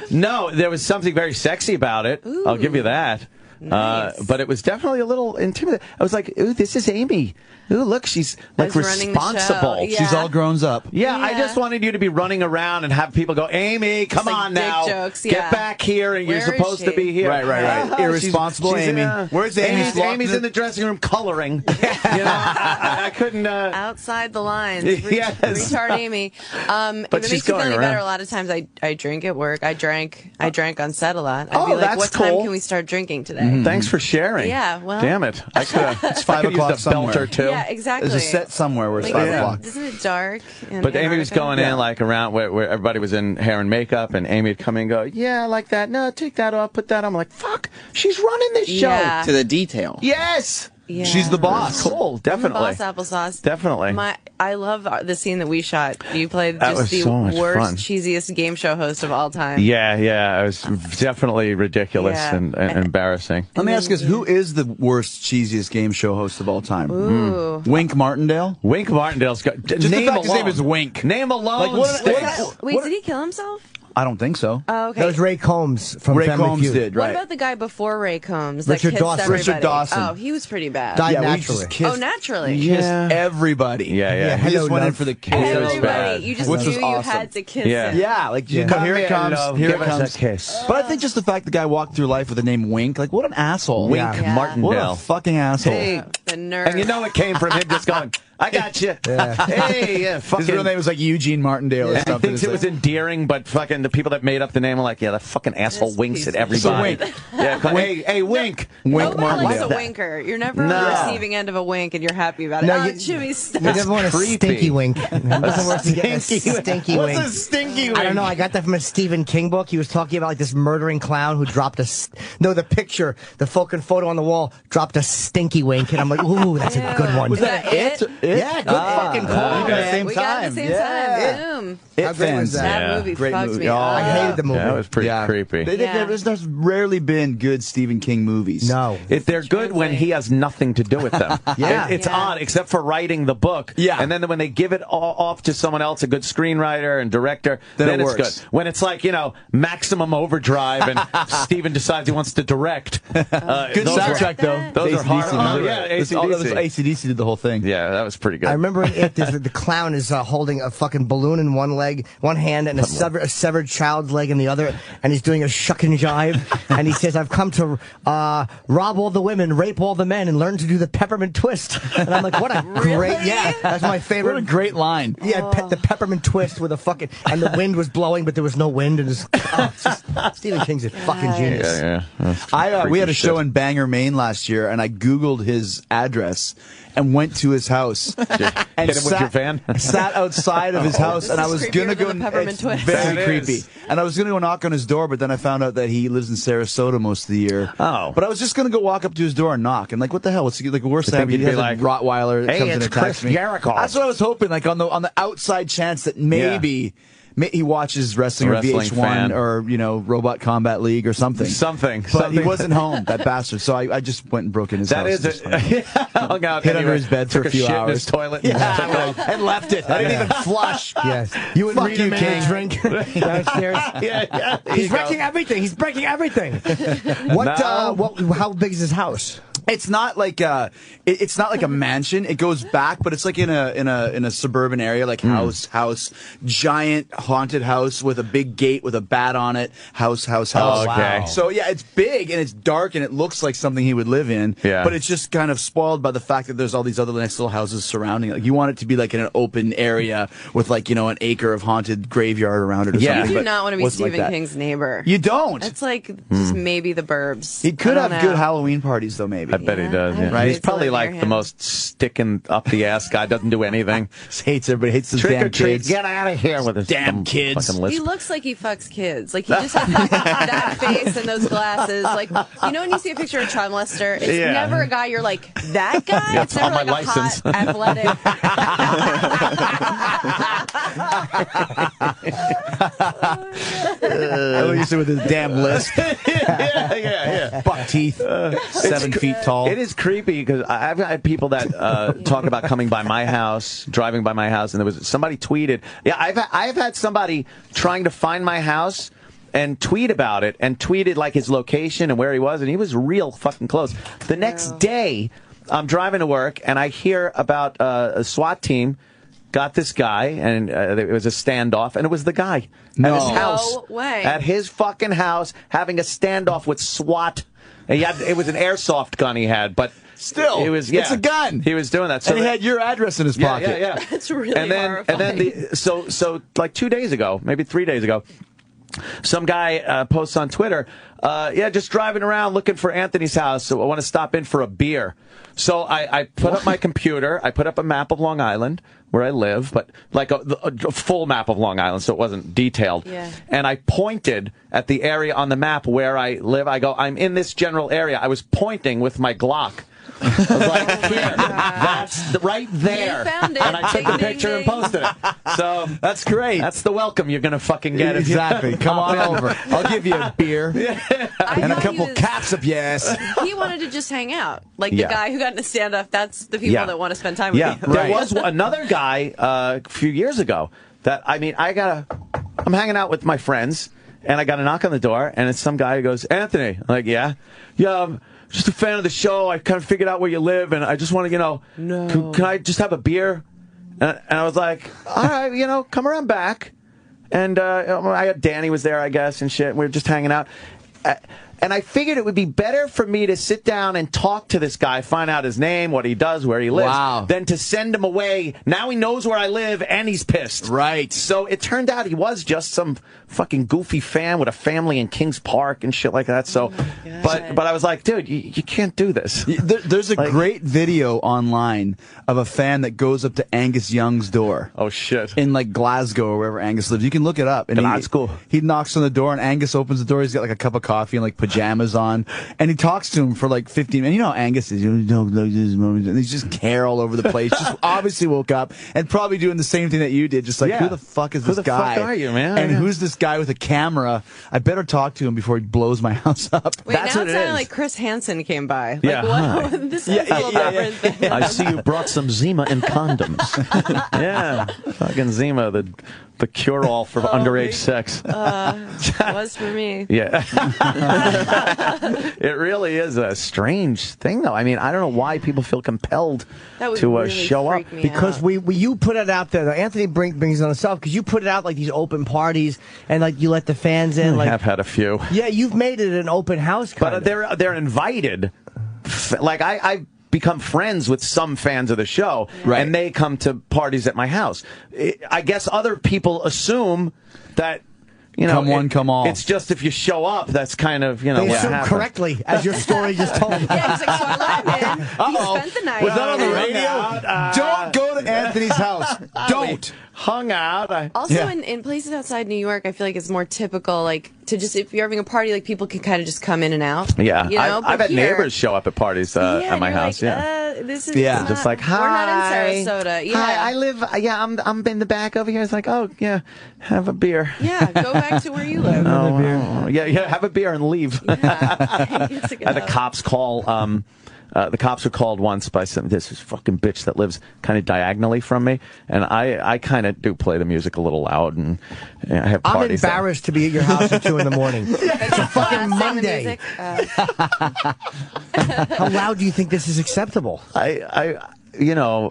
no. There was something very sexy about it.
Ooh.
I'll give you that.
Nice.
But it was definitely a little intimidating. I was like, "Ooh, this is Amy. Ooh, look, she's
As running the show.
responsible.
Yeah.
She's all grown up.
Yeah, I
Yeah.
just wanted you to be running around and have people go, Amy, come
like
on
dick
now.
jokes,
Get
yeah.
back here, and
Where
you're
is
supposed to
she?
be here.
Right. Irresponsible Amy. Where's Amy?
Amy's in the dressing room coloring. I couldn't.
outside the lines?
Yes.
Retard Amy.
But
if it
she's
makes you feel
going
any
around.
better, a lot of times I drink at work. I drank on set a lot. I'd
Oh,
be like,
that's
what time
cool.
can we start drinking today?
Thanks for sharing.
Yeah, well.
Damn it. I could.
It's 5 o'clock
used a belt
somewhere.
or two.
Yeah, exactly.
There's a set somewhere where it's
Like,
5 o'clock.
Isn't it dark? in
But Amy was
Antarctica?
going in around where everybody was in hair and makeup, and Amy would come in and go, yeah, I like that. No, take that off, put that on. I'm like, fuck, she's running this show.
Yeah.
To the detail.
Yes.
Yeah.
She's the boss.
Cool, definitely.
I'm the boss applesauce.
Definitely.
I love the scene that we shot. You played
That
just
was
the
so much
worst,
fun.
cheesiest game show host of all time.
Yeah, it was definitely ridiculous
Yeah.
and embarrassing.
Let me ask you this: who is the worst, cheesiest game show host of all time?
Ooh.
Wink Martindale.
Wink Martindale's got
Just
name
the fact his
alone.
name is Wink.
Name alone.
Like, what-
stinks.
Wait, did he kill himself?
I don't think so.
Oh, okay.
That was Ray Combs from
Ray
Family
Combs
Feud.
did,
What
right?
about the guy before Ray Combs?
Richard
that kissed
Dawson.
everybody?
Richard Dawson.
Oh, he was pretty bad.
Died
yeah, we
naturally.
just kissed.
Oh, naturally.
We kissed everybody.
Yeah.
He just
Hello,
went in
love.
for the kiss.
It was
Everybody.
bad.
You just
Which
knew
was
you
awesome.
had to kiss
Yeah.
him.
Yeah, like
Yeah.
come here it
Come here,
comes.
love.
Here
Give
it
us
comes.
a kiss.
But I think just the fact the guy walked through life with the name Wink, like what an asshole.
Wink
Yeah.
Martindale.
What a fucking asshole.
Hey.
The nerve.
And you know it came from him just going, I got you. Hey,
His
fucking.
real name was like Eugene Martindale or
I
something.
think it was endearing, but fucking then the people that made up the name are like, yeah, that fucking asshole winks at everybody. Yeah, hey, wink.
Nobody
Martin.
likes a winker. You're never on the receiving end of a wink, and you're happy about it.
No,
Jimmy, stop.
You never want a stinky wink. It doesn't work to get a stinky wink.
What's a stinky wink?
I don't know. I got that from a Stephen King book. He was talking about like this murdering clown who dropped the picture, the fucking photo on the wall, dropped a stinky wink, and I'm like, ooh, that's a good one.
Was that it?
Yeah, good fucking call.
We got the same
We got
time.
it at the same time. Boom.
How great was that?
That movie
Great
fucked
movie.
me up.
I hated the movie.
Yeah, that was pretty creepy.
There's rarely been good Stephen King movies.
No.
They're good when he has nothing to do with them. It's odd, except for writing the book.
Yeah.
And then when they give it off to someone else, a good screenwriter and director, then
it
it's
works.
good. When it's like, Maximum Overdrive and Steven decides he wants to direct.
Good soundtrack, though.
Those are hard.
AC/DC.
Yeah,
AC/DC did the whole thing.
Yeah, that was pretty good.
I remember in it, the clown is holding a fucking balloon in one hand, and a severed child's leg in the other, and he's doing a shuck and jive, and he says, "I've come to rob all the women, rape all the men, and learn to do the peppermint twist." And I'm like, what a great, that's my favorite.
What a great line.
Yeah, the peppermint twist with a fucking, and the wind was blowing, but there was no wind, and it's just, Stephen King's a fucking genius.
Yeah.
We had a show in Bangor, Maine last year, and I Googled his address and went to his house and
hit him with your van?
sat outside of his house, and I was gonna go.
Peppermint twist.
Very creepy. And I was gonna go knock on his door, but then I found out that he lives in Sarasota most of the year.
Oh.
But I was just gonna go walk up to his door and knock, and like, what the hell? What's like the worst
I think
thing? He
you'd
has
be
a
like,
Rottweiler that
"Hey,
comes and
it's
attacks
Chris
me."
Jericho.
That's what I was hoping. Like on the outside chance that maybe. He watches wrestling or VH1
fan.
or Robot Combat League or something. But he wasn't home, that bastard. So I just went and broke in his house.
That is it. Hung out
Hid under his bed for a few
shit
hours.
In his toilet.
And left it. I didn't even flush.
Yes. You and
Fuck
Rita
you,
made
King.
a drink downstairs. He's wrecking everything. He's breaking everything. How big is his house?
It's not like it's not like a mansion. It goes back, but it's like in a suburban area, like house, giant haunted house with a big gate with a bat on it. House.
Oh, okay.
Wow. So yeah, it's big and it's dark and it looks like something he would live in.
Yeah.
But it's just kind of spoiled by the fact that there's all these other nice little houses surrounding it. Like you want it to be like in an open area with like an acre of haunted graveyard around it or something.
You do
but
not want to be
wasn't like
Stephen
that.
King's neighbor.
You don't.
It's like just maybe the Burbs.
He could
I
have
don't
good
know.
Halloween parties though, maybe.
I bet he does. Yeah.
Right?
He's probably
to live
like
near
the
him.
most sticking up the ass guy. Doesn't do anything.
Hates everybody. Hates the
Trick
damn
or treat.
kids.
Get out of here with his
Damn
dumb
kids.
fucking lisp.
He looks like he fucks kids. Like he just has that face and those glasses. Like when you see a picture of a child molester, it's never a guy you're like, that guy?
Yeah,
it's never
on my
like a
license.
hot, athletic.
I used to with his damn lisp.
yeah.
Buck teeth. 7 feet tall.
It is creepy because I've had people that talk about coming by my house, driving by my house, and there was somebody tweeted. Yeah, I've had somebody trying to find my house and tweet about it and tweeted like his location and where he was, and he was real fucking close. The next day, I'm driving to work and I hear about a SWAT team got this guy, and it was a standoff, and it was the guy at his house.
No way.
At his fucking house, having a standoff with SWAT. And it was an airsoft gun he had, but
still,
it was,
it's a gun.
He was doing that. So
and he had your address in his pocket.
Yeah.
That's really
horrifying. And then so like 2 days ago, maybe 3 days ago, some guy posts on Twitter, just driving around looking for Anthony's house. So I want to stop in for a beer. So I put up my computer. I put up a map of Long Island where I live, but like a full map of Long Island, so it wasn't detailed. Yeah. And I pointed at the area on the map where I live. I go, I'm in this general area. I was pointing with my Glock. I was like, here, that's right there.
You found it.
And I took a picture and posted it. So
that's great.
That's the welcome you're going to fucking get.
Exactly. Come on over. I'll give you a beer and a couple caps up your ass.
He wanted to just hang out. Like the guy who got in a standoff, that's the people that want to spend time with you.
There was another guy a few years ago that, I'm hanging out with my friends, and I got a knock on the door, and it's some guy who goes, Anthony. I'm like, yeah, I'm just a fan of the show. I kind of figured out where you live, and I just want to, can I just have a beer? And I was like, all right, come around back. And Danny was there, I guess, and shit. We were just hanging out. And I figured it would be better for me to sit down and talk to this guy, find out his name, what he does, where he lives, than to send him away. Now he knows where I live, and he's pissed.
Right.
So it turned out he was just some fucking goofy fan with a family in Kings Park and shit like that. So, but I was like, dude, you can't do this.
There's a great video online of a fan that goes up to Angus Young's door.
Oh, shit.
In, like, Glasgow or wherever Angus lives. You can look it up. And
that's cool.
He knocks on the door, and Angus opens the door. He's got, like, a cup of coffee and, like, pajamas on. And he talks to him for, like, 15 minutes. You know how Angus is. And he's just care all over the place. Just obviously woke up and probably doing the same thing that you did. Just like, who the fuck is this guy?
Who the fuck are you, man?
And who's this guy with a camera? I better talk to him before he blows my house up.
Wait,
that's
now
what
it
it
sounded
is.
like Chris Hansen came by. Like,
Yeah,
what? This is a little different than
I see you brought some Zima and condoms. Yeah, fucking Zima, the cure-all for underage sex.
it was for me.
Yeah. It really is a strange thing, though. I mean, I don't know why people feel compelled to
really
show up.
freak me
Because
out.
you put it out there. Anthony brings it on himself because you put it out like these open parties and like you let the fans in. Like,
I've had a few.
yeah, you've made it an open house.
But they're invited. Like I've become friends with some fans of the show, and they come to parties at my house. I guess other people assume that. You know,
come one, come all.
It's just if you show up, that's kind of,
they
what
assume
happens.
correctly, as your story just told.
Yeah, he's like, so I let him in. He spent the night.
Was that on the
and-
radio? Don't go to Anthony's house. Don't.
Hung out.
Also, in places outside New York, I feel like it's more typical, like, to just, if you're having a party, like, people can kind of just come in and out.
Yeah.
You know?
I've
But
had neighbors show up at parties at my house.
This is
just like, hi.
We're not in Sarasota. Yeah.
Hi, I live, I'm in the back over here. It's like, oh, yeah, have a beer.
Yeah, go back to where you live.
Yeah, have a beer and leave.
Yeah.
The cops call. The cops were called once by this fucking bitch that lives kind of diagonally from me, and I kind of do play the music a little loud, and I have
I'm
parties.
embarrassed to be at your house at 2 in the morning. It's a fucking Monday. How loud do you think this is acceptable?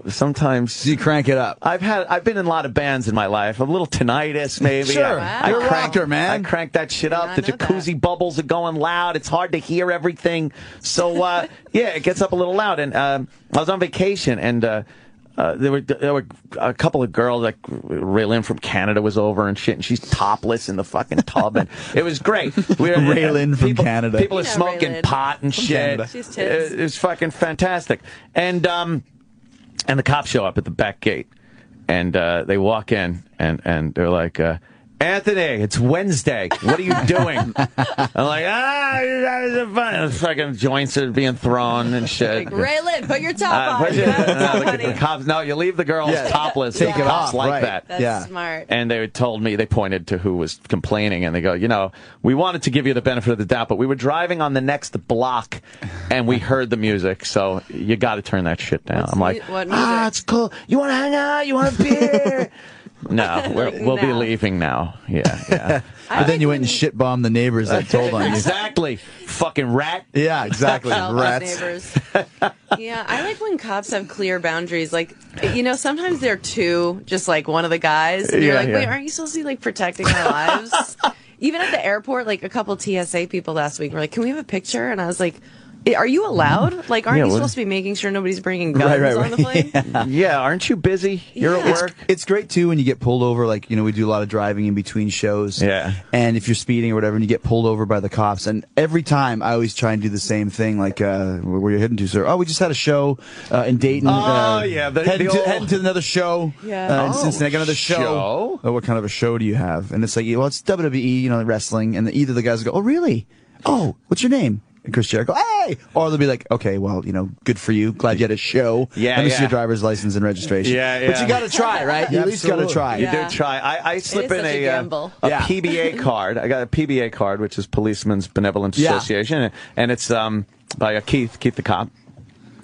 Sometimes
you crank it up.
I've been in a lot of bands in my life. A little tinnitus, maybe.
Sure.
You're
a rocker, man.
I crank that shit up. The jacuzzi bubbles are going loud. It's hard to hear everything. So, it gets up a little loud. And I was on vacation, and there were a couple of girls, like Raylin from Canada was over and shit, and she's topless in the fucking tub, and it was great.
Raylin from Canada.
People are smoking
Raylin.
pot and shit.
She's tits.
It was fucking fantastic. And the cops show up at the back gate, and they walk in, and they're like, Anthony, it's Wednesday. What are you doing? I'm like, fun. Fucking joints are being thrown and shit.
Like, Raylin, put your top on.
The cops, no, you leave the girls topless.
Take it off.
Like that.
That's smart.
And they told me, they pointed to who was complaining, and they go, we wanted to give you the benefit of the doubt, but we were driving on the next block, and we heard the music, so you got to turn that shit down. I'm like,
what music?
it's cool. You want to hang out? You want a beer? No, we'll be leaving now. Yeah.
But then you went and shit bombed the neighbors that told on you.
Exactly. Fucking rat.
Yeah, exactly.
Rats.
Rats.
Neighbors. Yeah, I like when cops have clear boundaries. Like, sometimes they're two, just like one of the guys. And you're like, wait, aren't you supposed to be like protecting our lives? Even at the airport, like a couple TSA people last week were like, can we have a picture? And I was like, are you allowed? Like, aren't you supposed to be making sure nobody's bringing guns on the plane?
Yeah,
aren't you busy? You're at work.
It's great, too, when you get pulled over. Like, we do a lot of driving in between shows.
Yeah.
And if you're speeding or whatever, and you get pulled over by the cops. And every time, I always try and do the same thing. Like, where are you heading to, sir? Oh, we just had a show in Dayton. Heading to another show.
Yeah.
In Cincinnati. I got another show. Oh, what kind of a show do you have? And it's like, well, it's WWE, wrestling. And either the guys will go, oh, really? Oh, what's your name? And Chris Jericho, hey! Or they'll be like, okay, well, good for you. Glad you had a show. Let me see your driver's license and registration. But you got to try, right? You at least got to try.
You do try. I slip in a PBA card. I got a PBA card, which is Policemen's Benevolent Association, and it's by Keith the cop.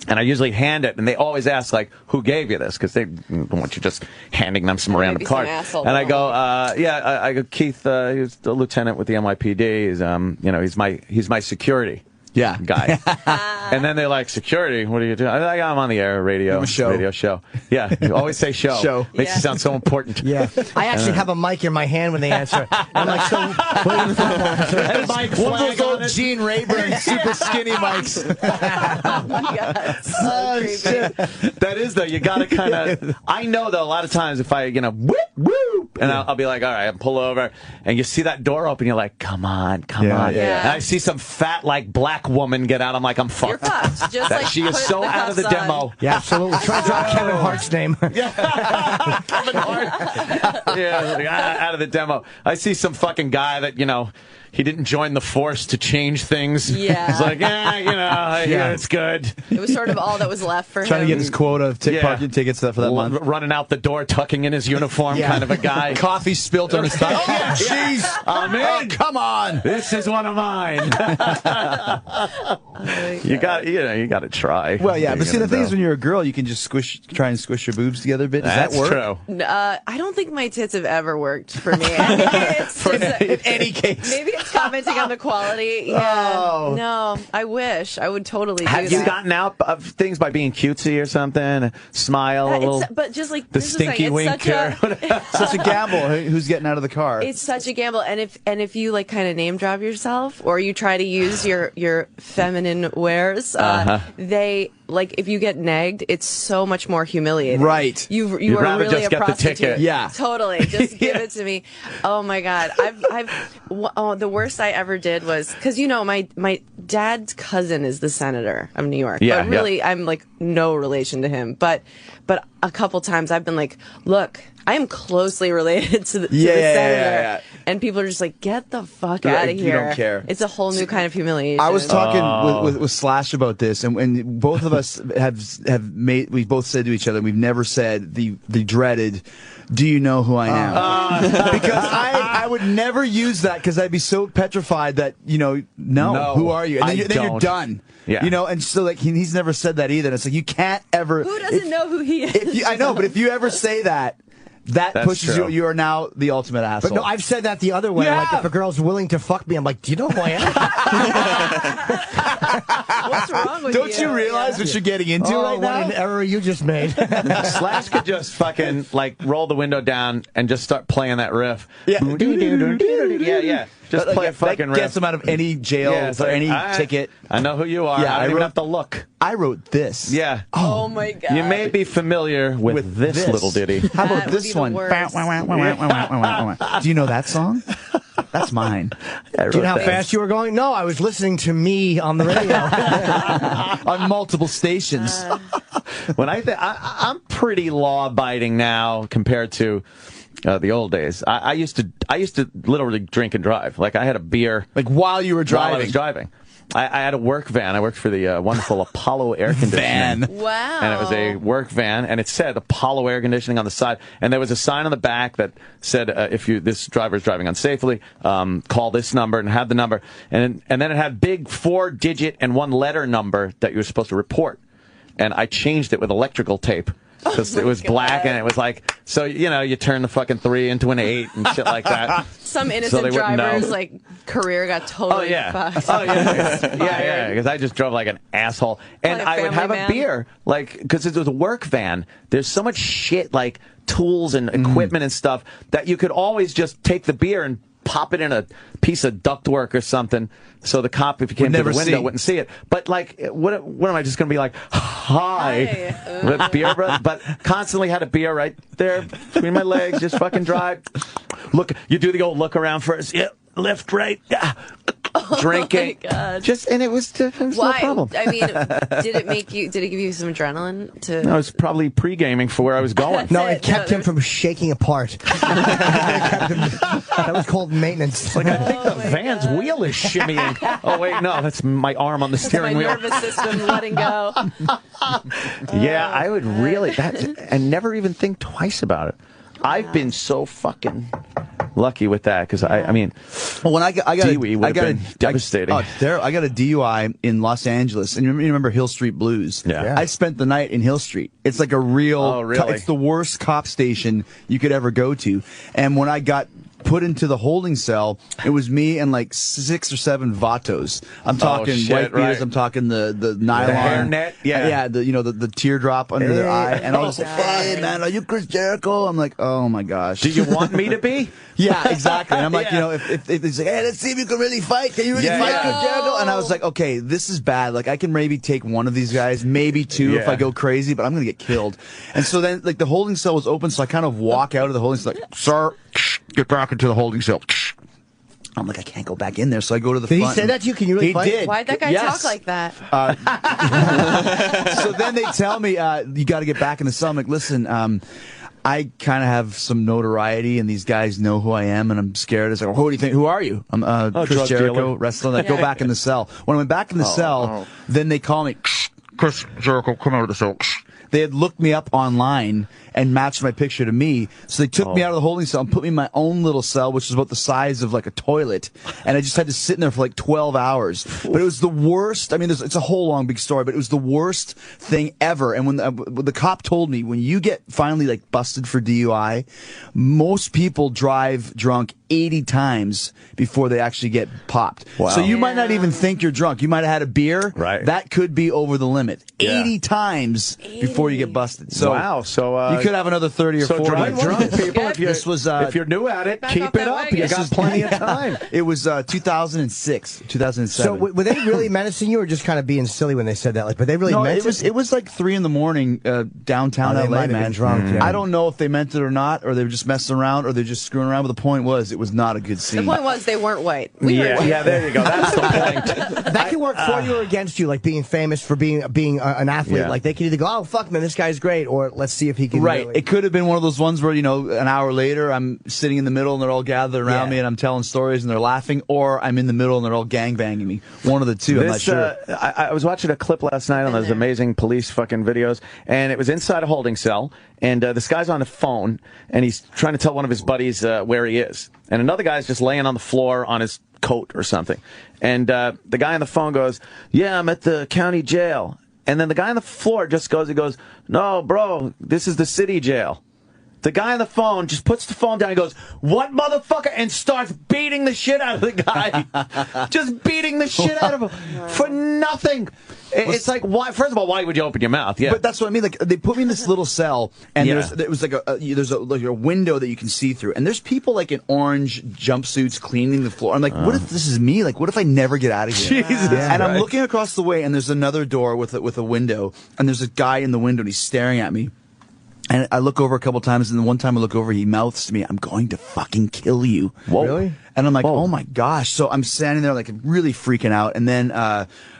And I usually hand it, and they always ask, like, who gave you this? Because they don't want you just handing them some random card. And I go, I go, Keith, he's the lieutenant with the NYPD. He's my security guy. And then they're like, security, what are you doing? I'm on the air, radio show. Yeah, you always say show. Makes you sound so important.
Yeah. I actually have a mic in my hand when they answer. I'm like, so what are you talking
one of those old Gene Rayburn super skinny mics.
Oh my God. So creepy.
That is though. You gotta kind of. I know though. A lot of times, if I whoop whoop, and I'll be like, all right, I'll pull over, and you see that door open, you're like, come on.
Yeah.
And I see some fat black woman get out. I'm like, I'm fucked.
You're fucked. Just like
she is so out of the demo.
Yeah, absolutely. Try to drop Kevin Hart's name.
Kevin Hart. Yeah, out of the demo. I see some fucking guy that he didn't join the force to change things.
Yeah.
He's like, it's good.
It was sort of all that was left for him.
Trying to get his quota of parking tickets for that month.
Running out the door, tucking in his uniform, kind of a guy.
Coffee spilt on his tie.
Oh, jeez. I'm in.
Oh, come on.
This is one of mine. You got to try.
Well, yeah, but see, the thing is, when you're a girl, you can just try and squish your boobs together a bit. Does that work?
True.
I don't think my tits have ever worked for me. In
any case.
Maybe it's commenting on the quality. Yeah. Oh. No, I wish. I would totally do that.
Have you gotten out of things by being cutesy or something? Smile a little.
But just like
the stinky wink.
Such a gamble. Who's getting out of the car?
It's such a gamble. And if you kind of name drop yourself, or you try to use your feminine wares, they if you get negged, it's so much more humiliating.
Right.
You are
rather
really
just
a
get
prostitute.
the ticket.
Yeah.
Totally. Just give it to me. Oh my God. The worst I ever did was, because my dad's cousin is the senator of New York.
Yeah.
But really, I'm no relation to him. But a couple times I've been like, look, I am closely related to the senator.
Yeah.
And people are just like, get the fuck out of here.
You don't care.
It's a whole new kind of humiliation.
I was talking with Slash about this, and both of us we both said to each other, we've never said the dreaded, do you know who I am? Because I would never use that, because I'd be so petrified that, no, who are you? And then you're done.
Yeah.
And so he's never said that either. And it's like, you can't ever.
Who doesn't know who he is?
I know, but if you ever say that, that pushes you. You are now the ultimate asshole.
But no, I've said that the other way.
Yeah.
Like, if a girl's willing to fuck me, I'm like, do you know who I
am? What's wrong with you?
Don't you realize what you're getting into right now?
What an error you just made.
Slash could just fucking roll the window down and just start playing that riff.
Yeah.
Yeah. Just play a fucking riff.
Gets him out of any jail or any ticket.
I know who you are.
Yeah,
I don't even have to look.
I wrote this.
Yeah.
Oh my God.
You may be familiar with this little ditty.
How about this one? Do you know that song? That's mine.
Do you know how fast you were going? No, I was listening to me on the radio.
On multiple stations.
When I'm pretty law-abiding now compared to the old days. I used to literally drink and drive. I had a beer.
While you were driving?
While I was driving. I had a work van. I worked for the wonderful Apollo Air Conditioning.
Van.
Wow.
And it was a work van, and it said Apollo Air Conditioning on the side. And there was a sign on the back that said, if this driver is driving unsafely, call this number, and had the number. And then it had big 4-digit and 1-letter number that you were supposed to report. And I changed it with electrical tape. Because it was black, and it was so you turn the fucking 3 into an 8 and shit like that.
Some innocent driver's career got totally fucked.
Oh yeah, because I just drove like an asshole, and I would have a beer, because it was a work van. There's so much shit, tools and equipment and stuff, that you could always just take the beer and pop it in a piece of ductwork or something, so the cop, if you came to the window, wouldn't see it. But what am I just going to be like, hi. With beer, bro? But constantly had a beer right there between my legs, just fucking drive. Look, you do the old look around first. Yeah, left, right. Yeah. Drinking.
Oh my God.
And it was no problem.
I mean, did it give you some adrenaline to?
I was probably pre-gaming for where I was going.
No, it kept him from shaking apart. That was called maintenance.
I think the van's wheel is shimmying. Oh wait, no, that's my arm on the steering wheel.
My nervous system letting go.
Yeah, I would really and never even think twice about it. I've been so fucking lucky with that, because I mean,
when I got
been devastating.
I got a DUI in Los Angeles, and you remember Hill Street Blues?
Yeah.
I spent the night in Hill Street. It's like a real.
Oh, really?
It's the worst cop station you could ever go to. And when I got put into the holding cell. It was me and like 6 or 7 vatos. I'm talking white beaters. I'm talking the nylon,
the hairnet. Yeah,
the teardrop under their eye. And I was like, "Hey man, are you Chris Jericho?" I'm like, "Oh my gosh,
do you want me to be?"
Yeah, exactly. And I'm like, if he's like, "Hey, let's see if you can really fight. Can you really fight Chris Jericho?" And I was like, "Okay, this is bad. Like, I can maybe take one of these guys, maybe 2 if I go crazy, but I'm gonna get killed." And so then, like, the holding cell was open, so I kind of walk out of the holding cell, like, "Sir, get back into the holding cell." I'm like, I can't go back in there, so I go to the front.
Did he say that to you? Can you really fight?
He did.
Why'd that guy talk like that?
So then they tell me, you got to get back in the cell. I'm like, listen, I kind of have some notoriety, and these guys know who I am, and I'm scared. It's like, who do you think? Who are you? I'm Chris Jericho, wrestler. Like, go back in the cell. When I went back in the cell, then they call me, Chris Jericho, come out of the cell. They had looked me up online and matched my picture to me. So they took me out of the holding cell and put me in my own little cell, which is about the size of like a toilet. And I just had to sit in there for like 12 hours. But it was the worst. I mean, it's a whole long big story, but it was the worst thing ever. And when the cop told me, when you get finally like busted for DUI, most people drive drunk 80 times before they actually get popped. Wow. So you might not even think you're drunk. You might have had a beer.
Right.
That could be over the limit. 80 times before you get busted. So
wow. So
you could have another 30 or 40.
So drive drunk, people.
If
you're new at it, keep it up. You got plenty of time.
It was 2006, 2007.
So were they really menacing you, or just kind of being silly when they said that? Like, but they really meant it?
It was like 3 in the morning downtown LA, man.
Drunk,
I don't know if they meant it or not, or they were just messing around, or they're just screwing around. But the point was, it was not a good scene.
The point was they weren't white.
Yeah, there you go. That's the point.
That can work for you or against you, like being famous for being an athlete.
Yeah.
Like, they can either go, "Oh fuck man, this guy's great," or "Let's see if he can."
Right.
Really.
It could have been one of those ones where, you know, an hour later I'm sitting in the middle and they're all gathered around me and I'm telling stories and they're laughing, or I'm in the middle and they're all gangbanging me. One of the two. I'm not sure.
I was watching a clip last night on those amazing police fucking videos, and it was inside a holding cell, and this guy's on the phone, and he's trying to tell one of his buddies where he is. And another guy's just laying on the floor on his coat or something. And the guy on the phone goes, "Yeah, I'm at the county jail." And then the guy on the floor just goes, "No, bro, this is the city jail." The guy on the phone just puts the phone down and goes, "What, motherfucker?" and starts beating the shit out of the guy. Just beating the shit out of him for nothing. It's like, why? First of all, why would you open your mouth? Yeah,
but that's what I mean. Like, they put me in this little cell, and there was like there's a window that you can see through, and there's people like in orange jumpsuits cleaning the floor. I'm like, what if this is me? Like, what if I never get out of here?
Jesus,
and I'm looking across the way, and there's another door with a window, and there's a guy in the window, and he's staring at me. And I look over a couple times, and then one time I look over, he mouths to me, "I'm going to fucking kill you."
Whoa. Really?
And I'm like, oh my gosh. So I'm standing there like really freaking out. And then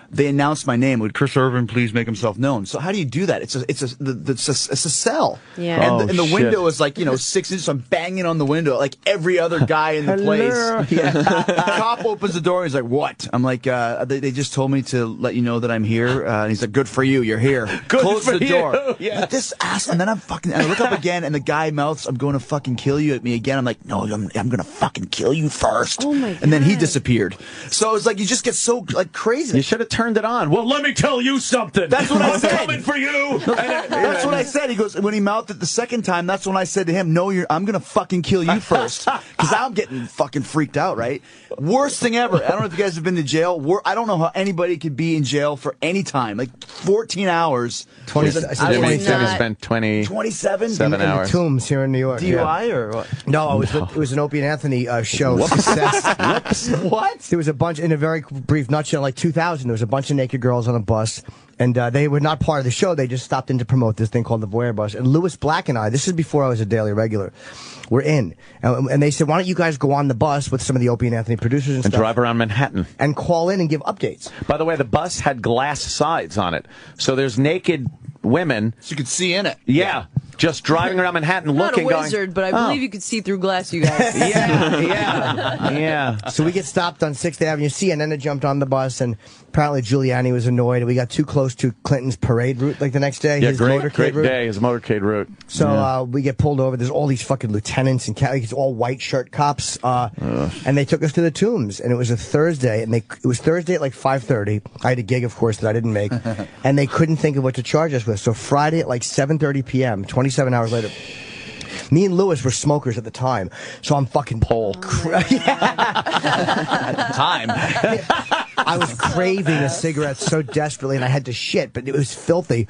they announced my name. Would Chris Irvin please make himself known? So how do you do that? It's a cell.
Yeah.
And the window is like, 6 inches. So I'm banging on the window like every other guy in the place. The cop opens the door. And he's like, "What?" I'm like, they just told me to let you know that I'm here. And he's like, "Good for you. You're here." Close the door.
Yeah.
But this ass. And then and I look up again, and the guy mouths, "I'm going to fucking kill you," at me again. I'm like, "No, I'm going to fucking kill you first."
Oh my God.
And then he disappeared. So it's like, you just get so like crazy.
You should have turned it on. "Well, let me tell you something.
That's what I said.
I'm coming for you."
That's what I said. He goes, when he mouthed it the second time, that's when I said to him, "No, I'm going to fucking kill you first." Because I'm getting fucking freaked out, right? Worst thing ever. I don't know if you guys have been to jail. I don't know how anybody could be in jail for any time. Like 14 hours.
27. Jimmy spent 27
in
hours.
the Tombs here in New York.
DUI or what?
No, it was an Opie and Anthony show. Success.
What?
There was a bunch, in a very brief nutshell, like 2000, there was a bunch of naked girls on a bus, and they were not part of the show. They just stopped in to promote this thing called the Voyeur Bus. And Louis Black and I, this is before I was a daily regular, we're in. And they said, "Why don't you guys go on the bus with some of the Opie and Anthony producers and stuff,
drive around Manhattan
and call in and give updates."
By the way, the bus had glass sides on it, so there's naked women.
So you could see in it.
Yeah. Just driving around Manhattan looking,
Not a wizard, but I believe you could see through glass, you guys.
Yeah.
So we get stopped on 6th Avenue. CNN had jumped on the bus, and apparently Giuliani was annoyed. We got too close to Clinton's parade route like the next day.
Yeah,
his
great
motorcade route.
day, his motorcade route.
So we get pulled over. There's all these fucking lieutenants and it's all white shirt cops. And they took us to the Tombs, and it was a Thursday, and it was Thursday at like 5:30. I had a gig, of course, that I didn't make, and they couldn't think of what to charge us with. So Friday at like 7:30 p.m., 27 hours later, Me and Lewis were smokers at the time, so I'm fucking
pole.
At the time.
I was craving a cigarette so desperately, and I had to shit, but it was filthy.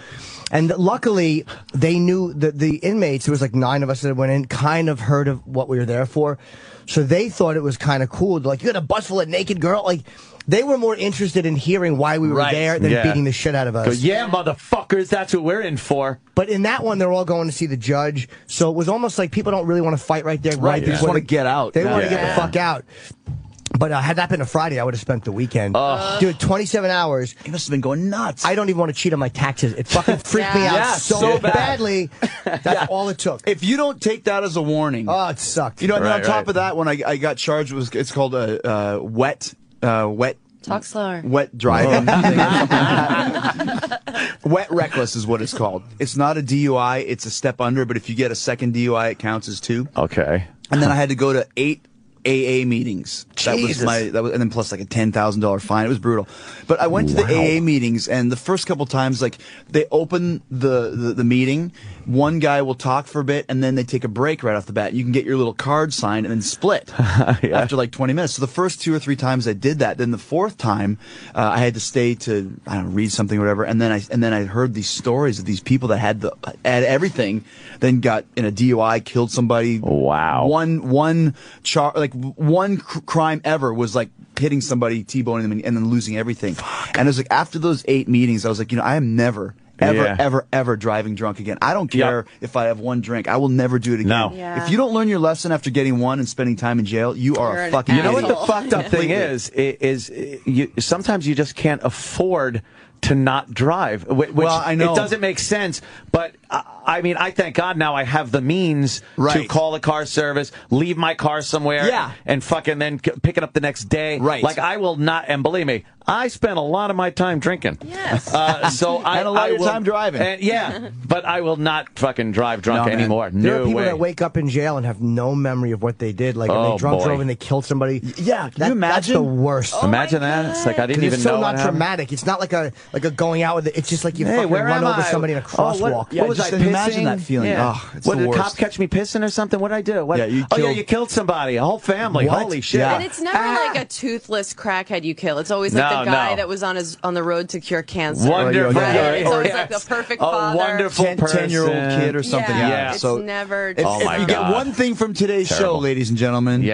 And luckily, they knew that the inmates, there was like 9 of us that went in, kind of heard of what we were there for. So they thought it was kind of cool. Like, you got a bus full of naked girls? Like, they were more interested in hearing why we were there than beating the shit out of us.
Yeah, motherfuckers, that's what we're in for.
But in that one, they're all going to see the judge. So it was almost like people don't really want to fight right there.
Right, they just want to get out.
They want to get the fuck out. But had that been a Friday, I would have spent the weekend. Dude, 27 hours.
You must have been going nuts.
I don't even want to cheat on my taxes. It fucking freaked me out so badly. That's all it took.
If you don't take that as a warning.
Oh, it sucked.
You know, and on top of that, when I got charged, it's called a wet.
Talk slower.
Wet driving. Wet reckless is what it's called. It's not a DUI. It's a step under. But if you get a second DUI, it counts as 2.
Okay.
And then I had to go to 8 AA meetings.
Jesus.
And then plus like a $10,000 fine. It was brutal. But I went to the AA meetings, and the first couple times, like, they open the meeting, one guy will talk for a bit, and then they take a break right off the bat. You can get your little card signed and then split after like 20 minutes. So the first 2 or 3 times I did that. Then the 4th time, I had to stay to, I don't know, read something or whatever. And then I heard these stories of these people that had everything, then got in a DUI, killed somebody.
Wow.
One crime ever was like hitting somebody, T-boning them, and then losing everything. And it was like, after those 8 meetings, I was like, I am never, ever driving drunk again. I don't care if I have 1 drink. I will never do it again.
No.
Yeah.
If you don't learn your lesson after getting 1 and spending time in jail, you are a fucking
You know
idiot.
what the fucked up thing is sometimes you just can't afford to not drive. Which
well, I know.
It doesn't make sense, but I mean, I thank God now I have the means to call a car service, leave my car somewhere, and fucking then pick it up the next day.
Right.
Like, I will not, and believe me, I spent a lot of my time drinking.
Yes.
So
and a lot of your time driving.
And, but I will not fucking drive drunk anymore.
There are people
way.
that wake up in jail and have no memory of what they did. Like, they drove and they killed somebody.
Yeah, can you imagine?
That's the worst.
Imagine that. It's like, I didn't even
it's
know
so
what
not
happened.
traumatic. It's not like a going out with it. It's just like you fucking
where
run
am
over
I?
somebody in a crosswalk.
What was
just
I
imagine
pissing?
that feeling.
Yeah.
Oh, it's
what,
the
did the cop
worst.
catch me pissing or something? What did I do? What?
Yeah,
you killed somebody, a whole family.
What?
Holy shit!
Yeah.
And it's never like a toothless crackhead you kill. It's always like the guy that was on the road to cure cancer.
Wonderful.
Right? It's always like the perfect father.
A wonderful
10-year-old kid or something.
Yeah.
It's
So
never.
if you get one thing from today's show, ladies and gentlemen,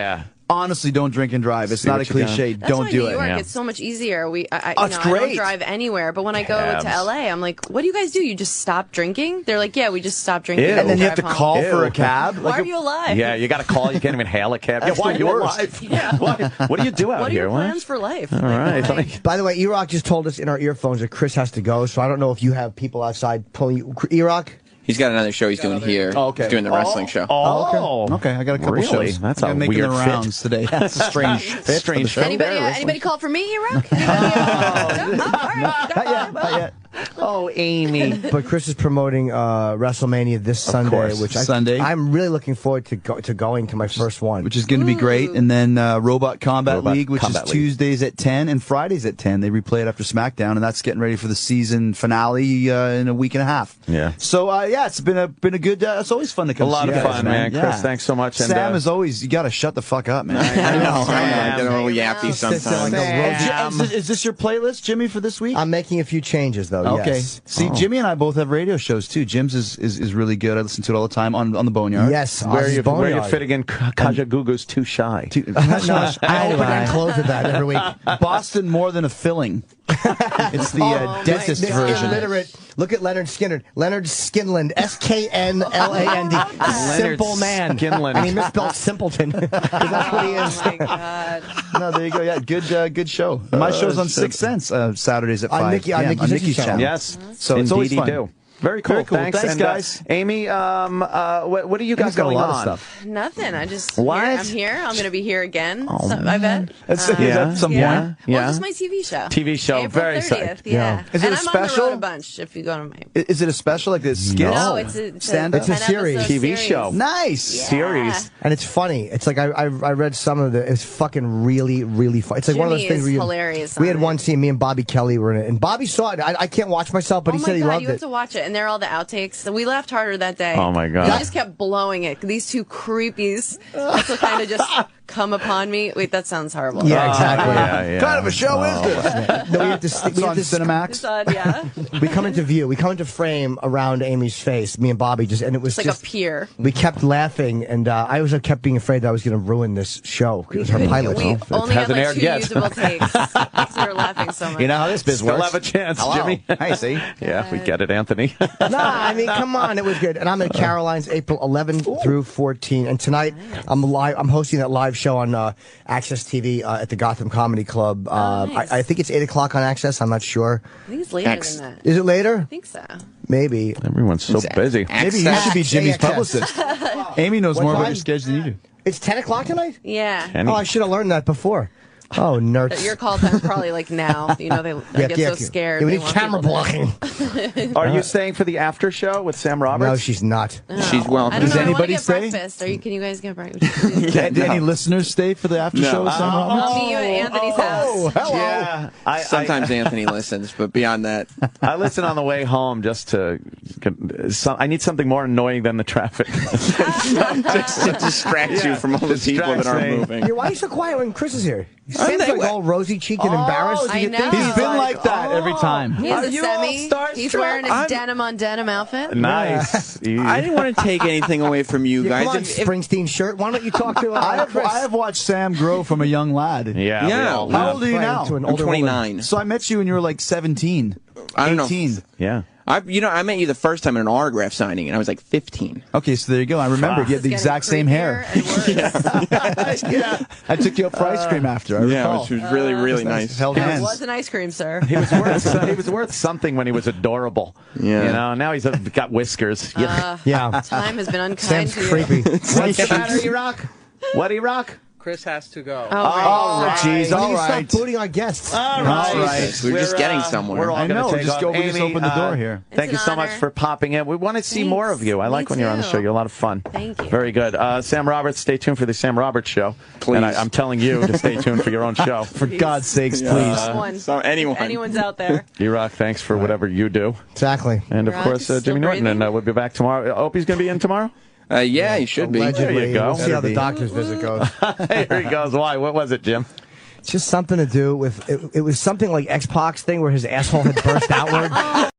honestly, don't drink and drive. It's not a cliche.
That's
don't
why
do
New York,
it.
it's so much easier. I
it's
don't
great.
drive anywhere, but when I go to LA, I'm like, what do you guys do? You just stop drinking? They're like, yeah, we just stop drinking.
And then you have to
drive
call
home.
for a cab.
Why are you alive?
Yeah, you got to call. You can't even hail a cab.
That's
why are
the
you
worst.
alive?
Yeah.
What do you do out
What are
here?
your plans for life?
All right.
By the way, E-Rock just told us in our earphones that Chris has to go, so I don't know if you have people outside pulling you. E-Rock?
He's got another show he's doing here.
Oh, okay.
He's doing the wrestling show.
Okay, I got a couple
Really?
shows.
That's
I'm
a
making
weird
the
fit.
rounds today. That's a strange fit.
Strange
for the show.
Anybody call for me, E-Rock?
Not yet.
Oh, Amy.
But Chris is promoting WrestleMania this Sunday,
course.
which
Sunday.
I'm really looking forward to going to my first one.
Which is going to be great. And then Robot Combat League, which
Combat
is
League.
Tuesdays at 10 and Fridays at 10. They replay it after SmackDown, and that's getting ready for the season finale in a week and a half.
Yeah.
So, it's been a good, it's always fun to come
A lot
see
of
you guys,
fun, man.
Yeah.
Chris, thanks so much. And,
Sam, as always, you got to shut the fuck up, man.
I know.
I get a little yappy
Sits there like
sometimes.
a roach.
Is this your playlist, Jimmy, for this week?
I'm making a few changes, though.
Okay.
Yes.
See, Jimmy and I both have radio shows, too. Jim's is really good. I listen to it all the time on the Boneyard.
Yes.
where
Ozzy's
you
Boneyard.
fit again? Kaja Gugu's Too Shy.
No, I open and close with that every week.
Boston More Than a Filling. It's the dentist
This
version.
illiterate. Look at Leonard Skinner. Leonard Skinland. Sknland. Simple man.
Skinland.
And he misspelled simpleton. That's what he is.
Oh my god.
No, there you go. Yeah, good show. My show's on 6 Cents Saturdays at 5
On Nikki
p.m.
Zicky's channel.
Yes.
So it's always
Indeedy
fun.
do. Very cool.
Very cool.
Thanks,
Thanks,
and,
guys.
Amy, what do you got
Amy's got
going
a lot
on?
of stuff.
Nothing. I just
What?
I'm here. I'm going to be here again. I bet.
That's at some
Yeah.
point.
Well, just my TV show.
TV show.
April
Very
30th.
psyched.
Yeah.
Is it
and
a
I'm
special?
on the road a bunch. If you go to my.
Is it a special like this skit?
No, it's a
stand-up?
It's a series.
10-episode
TV show.
Nice.
Yeah.
Series.
And it's funny. It's like I read some of it. It's fucking really, really fun. It's like one of those
Jimmy
things
is
where
hilarious
we
on
had one
it.
scene. Me and Bobby Kelly were in it, and Bobby saw it. I can't watch myself, but
Oh
he
my
said he
God,
loved
you
it.
have to watch it. and there are all the outtakes. So we laughed harder that day.
Oh, my God.
We just kept blowing it. These two creepies also kind of just come upon me. Wait, that sounds horrible.
Yeah, exactly.
Yeah.
What kind of a show is this?
No, we have to. We have to
Cinemax.
Yeah.
We come into view. We come into frame around Amy's face. Me and Bobby just, and it was
It's like
just
a pier.
We kept laughing, and I was kept being afraid that I was going to ruin this show. It was her pilot.
We only had
hasn't
like
aired
2
yet.
usable takes. Because we were laughing so much.
You know how this biz
Still
works.
have a chance,
Hello.
Jimmy.
Hey, see?
Yeah, we get it, Anthony.
Nah, I mean, come on, it was good. And I'm at Caroline's April 11th through 14, and tonight I'm hosting that live show on Access TV at the Gotham Comedy Club.
Nice.
I think it's 8 o'clock on Access. I'm not sure.
I think it's later than that.
Is it later?
I think so.
Maybe.
Everyone's so busy.
Maybe you should be Jimmy's
AXS.
publicist. Amy knows
What
more about
time?
your schedule than you do.
It's 10 o'clock tonight?
Yeah.
Kenny.
Oh, I should have learned that before. Oh, nerds.
Your call time probably like now. You know, they get so scared.
Yeah, we
they
need
want
camera
people to-
blocking.
Are you staying for the after show with Sam Roberts?
No, she's not.
She's welcome.
I don't
Does
know,
anybody
I want to
stay?
get breakfast. Can you guys get breakfast?
Did any listeners stay for the after show with Sam Roberts?
I'll meet you at Anthony's house.
Hello.
Yeah.
Sometimes Anthony listens, but beyond that,
I listen on the way home just to. I need something more annoying than the traffic.
just to distract you from all the people that
Distracts
aren't
me.
moving.
Yeah, why are you so quiet when Chris is here? Sam's like all rosy-cheeked and embarrassed.
I know.
He's been like that every time.
He has
Are
a
you all
semi.
starstruck?
He's wearing his
I'm-
denim on denim outfit.
Nice.
I didn't want to take anything away from you
Yeah,
guys.
come on, Springsteen shirt. Why don't you talk to Chris?
I have watched Sam grow from a young lad.
Yeah.
Yeah.
we all
How
have.
old are you now?
To an
I'm
older woman.
29.
So I met you when you were like 17.
I don't know.
18.
Yeah.
I met you the first time at an autograph signing, and I was like 15.
Okay, so there you go. I remember you had the
It's
exact same
getting
hair.
creepier and worse.
Yeah. I took you up for ice cream after. I recall.
which was really, really nice.
Held
It
hands.
was an ice cream, sir.
He was worth something when he was adorable.
Yeah.
You know, now he's got whiskers.
Yeah.
Time has been unkind
Sam's
to you.
creepy.
What's the matter, E-Rock? What, E-Rock?
Chris has to go.
Oh,
Oh,
right.
jeez.
Why do
All
you
right.
stop booting our guests?
All
right.
We're just getting somewhere.
We're all
I
gonna
know,
take
just
off.
we just
Amy,
opened the door here.
It's
Thank
an
you so much
honor.
for popping in. We want to see more of you. I like
Me
when you're on the
too.
show. You're a lot of fun.
Thank you.
Very good. Sam Roberts, stay tuned for the Sam Roberts show.
Please.
And I'm telling you to stay tuned for your own show.
For God's sakes, please.
Someone.
So anyone.
If anyone's out there.
E-Rock, thanks for whatever you do.
Exactly.
And, of
E-Rock
course,
is still
Jimmy Norton.
breathing?
And we'll be back tomorrow. Opie's going to be in tomorrow?
Yeah, you should be.
Allegedly.
There you go.
We'll see how
Better
the
be.
doctor's visit goes.
Here he goes. Why? What was it, Jim?
It's just something to do with, it was something like X-Pac thing where his asshole had burst outward.